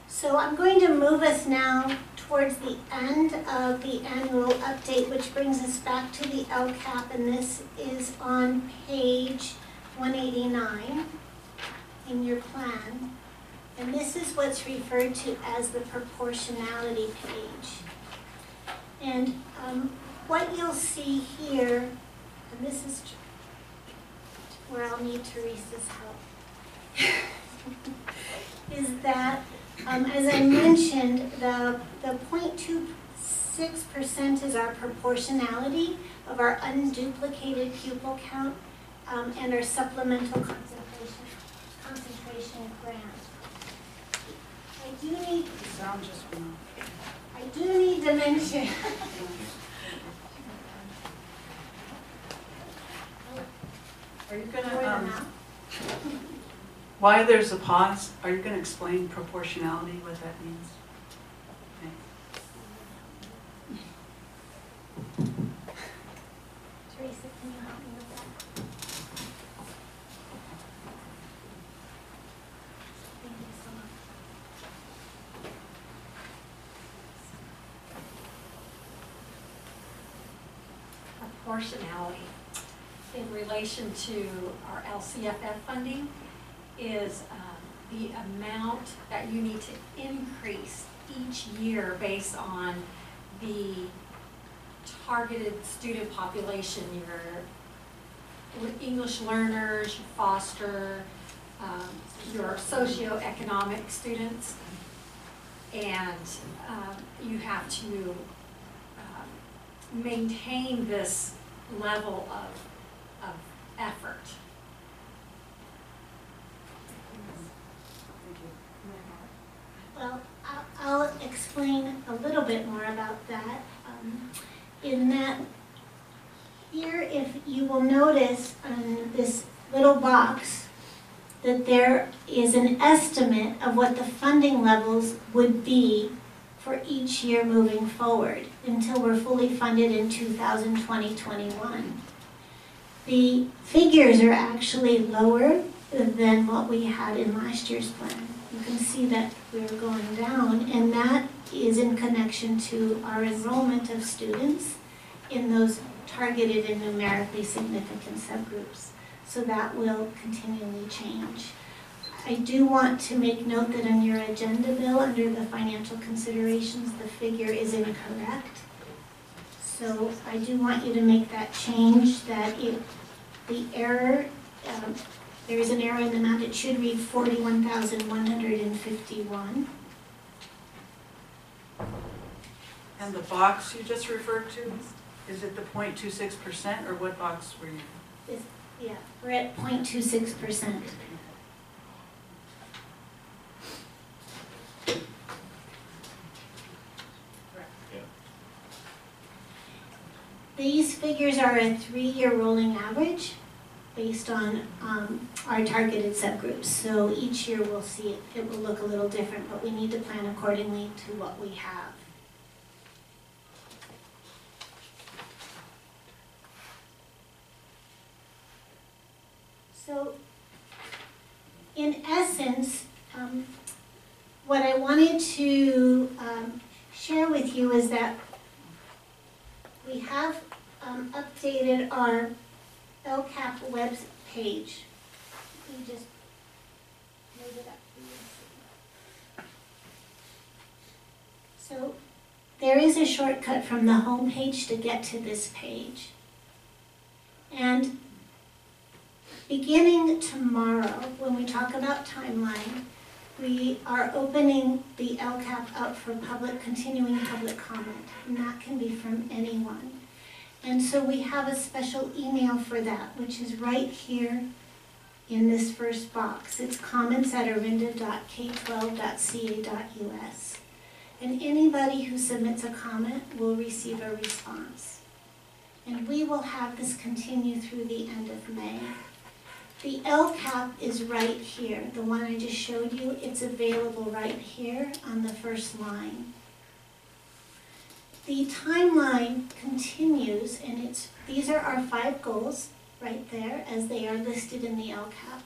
So I'm going to move us now towards the end of the annual update, which brings us back to the LCAP, and this is on page 189 in your plan. And this is what's referred to as the proportionality page. And what you'll see here, and this is where I'll need Teresa's help, is that, as I mentioned, the 0.26% is our proportionality of our unduplicated pupil count and our supplemental concentration grant. I do need to mention Are you going to, why there's a pause, are you going to explain proportionality, what that means? Teresa, can you help me with that? Thank you so much. Proportionality in relation to our LCFF funding is the amount that you need to increase each year based on the targeted student population, your English learners, your foster, your socioeconomic students, and you have to maintain this level of effort. Well, I'll explain a little bit more about that. In that here, if you will notice on this little box that there is an estimate of what the funding levels would be for each year moving forward until we're fully funded in 2020-21. The figures are actually lower than what we had in last year's plan. You can see that we're going down, and that is in connection to our enrollment of students in those targeted and numerically significant subgroups. So that will continually change. I do want to make note that on your agenda, Bill, under the financial considerations, the figure is incorrect. So I do want you to make that change, that the error, there is an error in the amount. It should read 41,151. And the box you just referred to? Is it the 0.26% or what box were you? Yeah, we're at 0.26%. These figures are a 3-year rolling average based on our targeted subgroups. So each year we'll see it will look a little different, but we need to plan accordingly to what we have. So in essence, what I wanted to share with you is that we have updated our LCAP web page. Let me just move it up for you. So there is a shortcut from the home page to get to this page. And beginning tomorrow, when we talk about timeline, we are opening the LCAP up for continuing public comment, and that can be from anyone. And so we have a special email for that, which is right here in this first box. It's comments@orinda.k12.ca.us. And anybody who submits a comment will receive a response. And we will have this continue through the end of May. The LCAP is right here, the one I just showed you. It's available right here on the first line. The timeline continues, and these are our 5 goals right there as they are listed in the LCAP.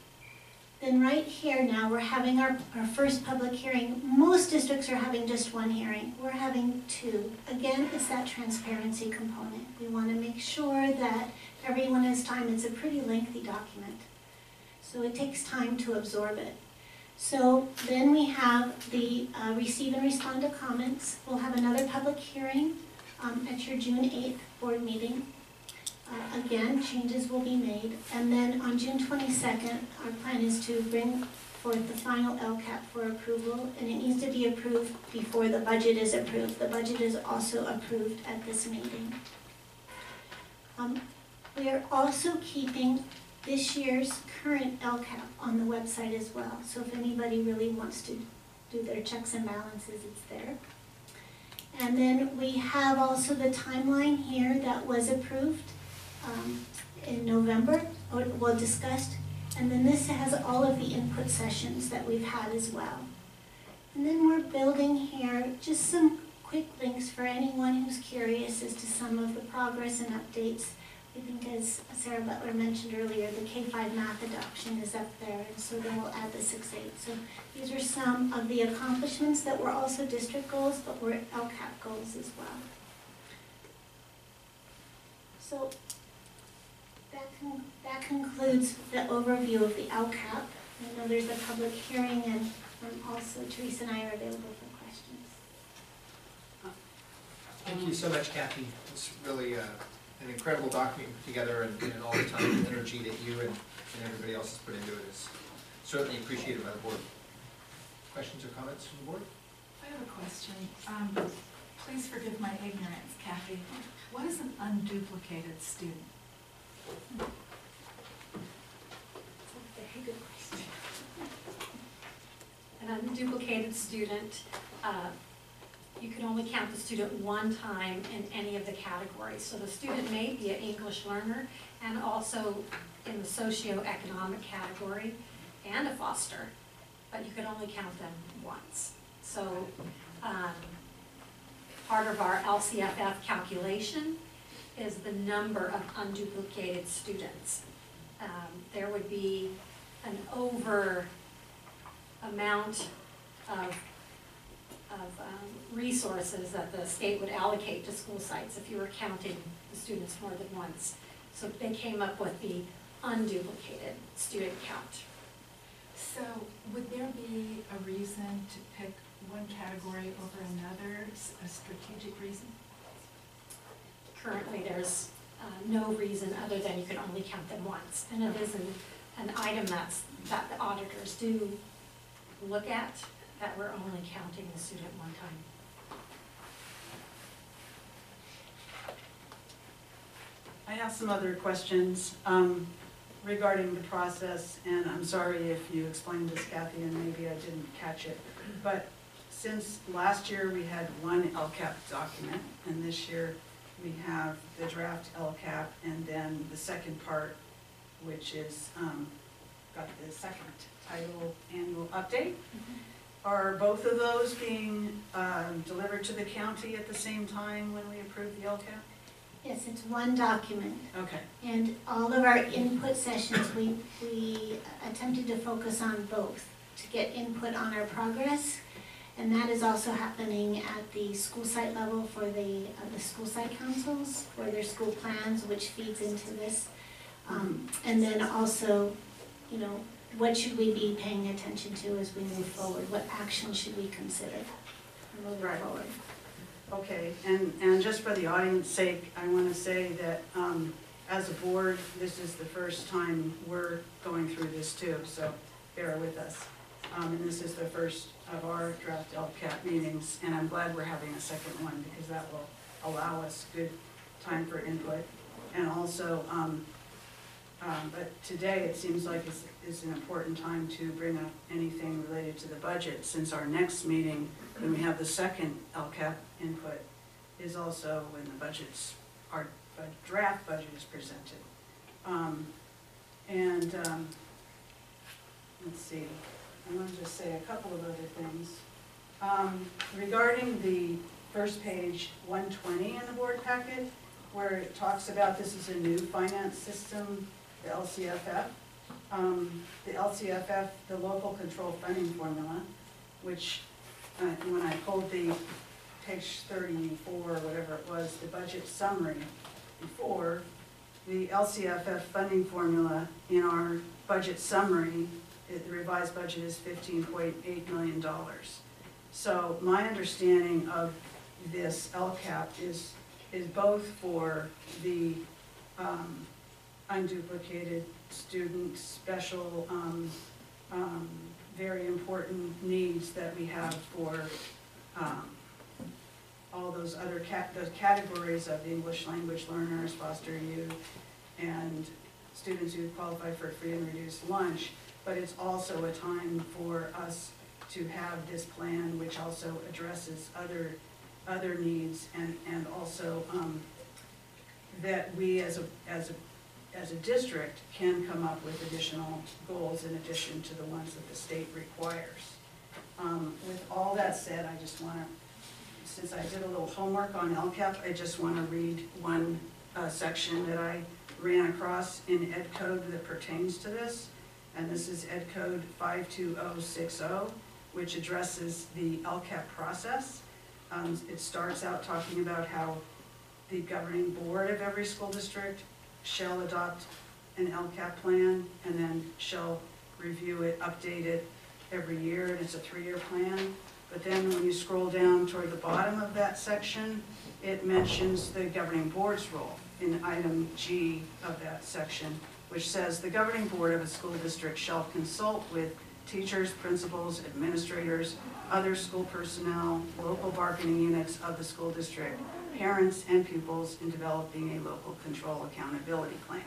Then right here now we're having our first public hearing. Most districts are having just 1 hearing. We're having 2. Again, it's that transparency component. We want to make sure that everyone has time. It's a pretty lengthy document, so it takes time to absorb it. So then we have the receive and respond to comments. We'll have another public hearing at your June 8th board meeting. Again, changes will be made. And then on June 22nd, our plan is to bring forth the final LCAP for approval, and it needs to be approved before the budget is approved. The budget is also approved at this meeting. We are also keeping this year's current LCAP on the website as well. So if anybody really wants to do their checks and balances, it's there. And then we have also the timeline here that was approved in November, or well discussed. And then this has all of the input sessions that we've had as well. And then we're building here just some quick links for anyone who's curious as to some of the progress and updates. I think as Sarah Butler mentioned earlier, the K-5 math adoption is up there, and so then we'll add the 6-8. So these are some of the accomplishments that were also district goals, but were LCAP goals as well. So that concludes the overview of the LCAP. I know there's a public hearing, and also Teresa and I are available for questions. Thank you so much, Kathy. It's really an incredible document put together, and all the time and energy that you and everybody else has put into it is certainly appreciated by the board. Questions or comments from the board? I have a question. Please forgive my ignorance, Kathy. What is an unduplicated student? That's a very good question. An unduplicated student, you can only count the student 1 time in any of the categories. So the student may be an English learner and also in the socioeconomic category and a foster, but you can only count them once. So part of our LCFF calculation is the number of unduplicated students. There would be an over amount of resources that the state would allocate to school sites if you were counting the students more than once. So they came up with the unduplicated student count. So would there be a reason to pick one category over another, a strategic reason? Currently, there's no reason other than you can only count them once. And it is an item that the auditors do look at, that we're only counting the student 1 time. I have some other questions regarding the process, and I'm sorry if you explained this, Kathy, and maybe I didn't catch it. But since last year we had one LCAP document, and this year we have the draft LCAP, and then the second part, which is got the second title, annual update. Are both of those being delivered to the county at the same time when we approve the LCAP? Yes, it's one document. Okay. And all of our input sessions, we attempted to focus on both to get input on our progress. And that is also happening at the school site level for the school site councils for their school plans, which feeds into this. And then also, you know, what should we be paying attention to as we move forward? What action should we consider moving forward? Okay, and just for the audience's sake, I want to say that as a board, this is the first time we're going through this too, so bear with us. And this is the first of our draft LCAP meetings, and I'm glad we're having a second one because that will allow us good time for input. And also, but today it seems like is an important time to bring up anything related to the budget, since our next meeting, when we have the second LCAP input, is also when the budgets, our draft budget is presented. Let's see, I want to just say a couple of other things. Regarding the first page 120 in the board packet, where it talks about this is a new finance system, the LCFF. The LCFF, the local control funding formula, which when I pulled the page 34 or whatever it was, the budget summary before, the LCFF funding formula in our budget summary, the revised budget is $15.8 million. So my understanding of this LCAP is both for the unduplicated student special, very important needs that we have for all those other those categories of English language learners, foster youth, and students who qualify for free and reduced lunch. But it's also a time for us to have this plan, which also addresses other needs, and also that we as a district can come up with additional goals in addition to the ones that the state requires. With all that said, I just want to, since I did a little homework on LCAP, I just want to read one section that I ran across in Ed Code that pertains to this. And this is Ed Code 52060, which addresses the LCAP process. It starts out talking about how the governing board of every school district shall adopt an LCAP plan and then shall review it, update it every year, and it's a 3-year plan. But then when you scroll down toward the bottom of that section, it mentions the governing board's role in item G of that section, which says the governing board of a school district shall consult with teachers, principals, administrators, other school personnel, local bargaining units of the school district, parents, and pupils in developing a local control accountability plan.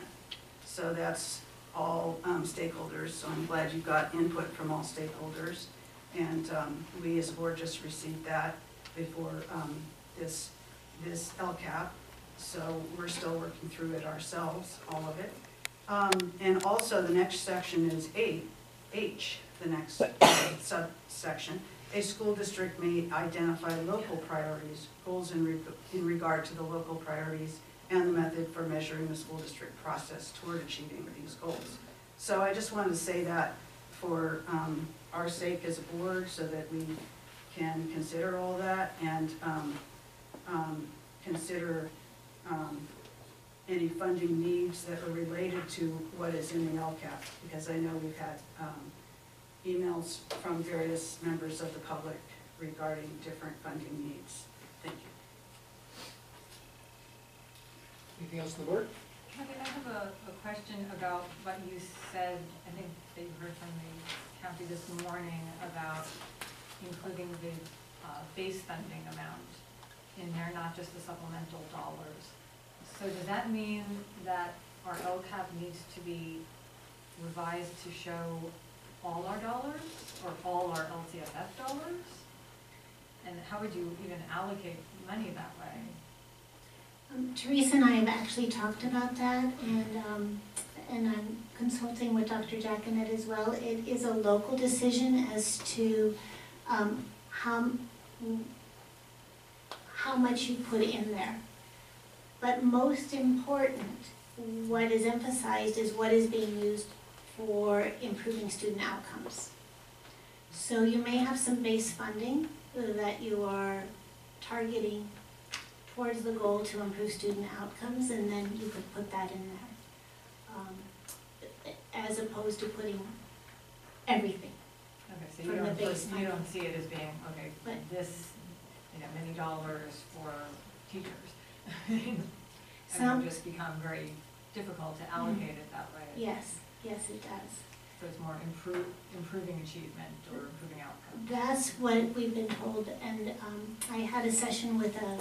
So that's all stakeholders, so I'm glad you got input from all stakeholders. And we as a board just received that before this LCAP, so we're still working through it ourselves, all of it. And also the next section is H, the next subsection. A school district may identify local priorities, goals in regard to the local priorities, and the method for measuring the school district process toward achieving these goals. So I just wanted to say that for our sake as a board, so that we can consider all that and consider any funding needs that are related to what is in the LCAP, because I know we've had emails from various members of the public regarding different funding needs. Thank you. Anything else on the board? Kathy, I have a question about what you said, I think that you heard from the county this morning about including the base funding amount in there, not just the supplemental dollars. So does that mean that our LCAP needs to be revised to show all our dollars or all our LCFF dollars? And how would you even allocate money that way? Teresa and I have actually talked about that, and I'm consulting with Dr. Jackinet as well. It is a local decision as to how much you put in there. But most important, what is emphasized is what is being used for improving student outcomes. So you may have some base funding that you are targeting towards the goal to improve student outcomes, and then you could put that in there, as opposed to putting everything. Okay, so from the base you don't funding. see it as being, okay, this, many dollars for teachers. And it would just become very difficult to allocate it that way. Yes, yes it does. So it's more improving achievement or improving outcomes. That's what we've been told, and I had a session with a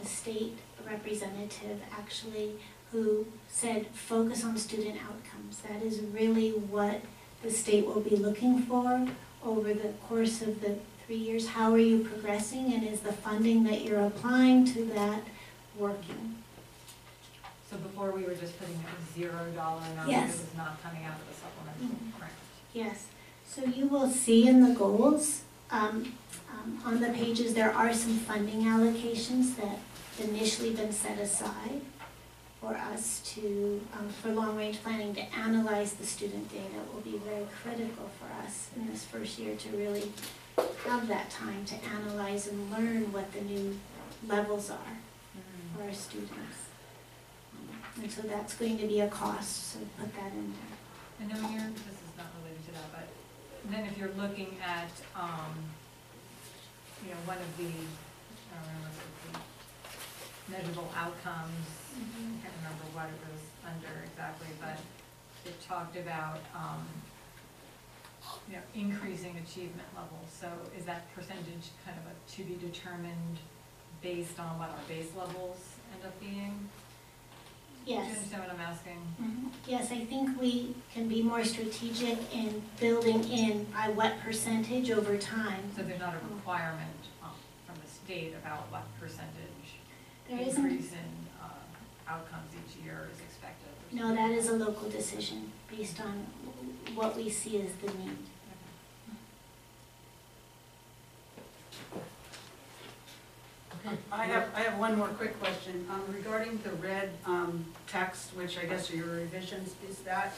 state representative actually who said focus on student outcomes. That is really what the state will be looking for over the course of the 3 years. How are you progressing, and is the funding that you're applying to that working? So before we were just putting a $0 number, Yes. it was not coming out of the supplemental grant. Yes, so you will see in the goals, on the pages, there are some funding allocations that initially been set aside for us to, for long-range planning, to analyze the student data. It will be very critical for us in this first year to really have that time to analyze and learn what the new levels are for our students. And so that's going to be a cost, so put that in there. And then this is not related to that, but then if you're looking at, one of the, I don't remember the measurable outcomes, I can't remember what it was under exactly, but it talked about, increasing achievement levels. So is that percentage kind of to be determined based on what our base levels end up being? Yes. Do you understand what I'm asking? Yes, I think we can be more strategic in building in by what percentage over time. So there's not a requirement from the state about what percentage There isn't. increase in outcomes each year is expected? No, that is a local decision based on what we see as the need. I have one more quick question. Regarding the red text, which I guess are your revisions, is that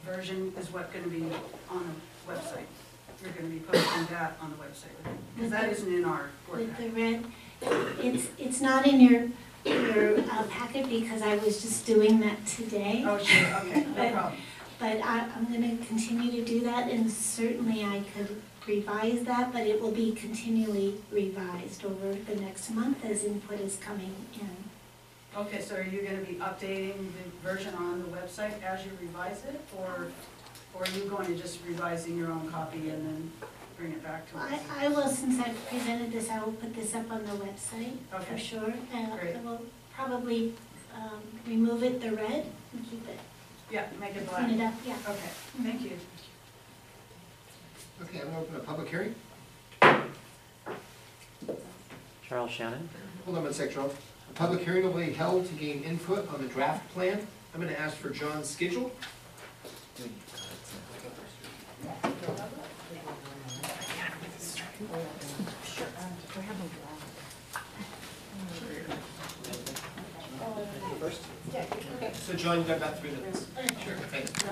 version is what going to be on the website? You're going to be posting that on the website, right? Because that isn't in our board With packet. the red, it's not in your packet because I was just doing that today. Oh, sure, okay, no problem. But I'm going to continue to do that, and certainly I could revise that, but it will be continually revised over the next month as input is coming in. Okay, so are you going to be updating the version on the website as you revise it, or are you going to just revising your own copy and then bring it back to us? I will, since I've presented this, I will put this up on the website Okay. for sure. Great. I will probably remove it, the red, and keep it, Yeah, make it black. clean it up, yeah. Okay, thank you. Okay, I'm gonna open a public hearing. Charles Shannon. Hold on one sec, Charles. A public hearing will be held to gain input on the draft plan. I'm gonna ask for John Schedule. First? So John, you got about 3 minutes. Sure. Thank you.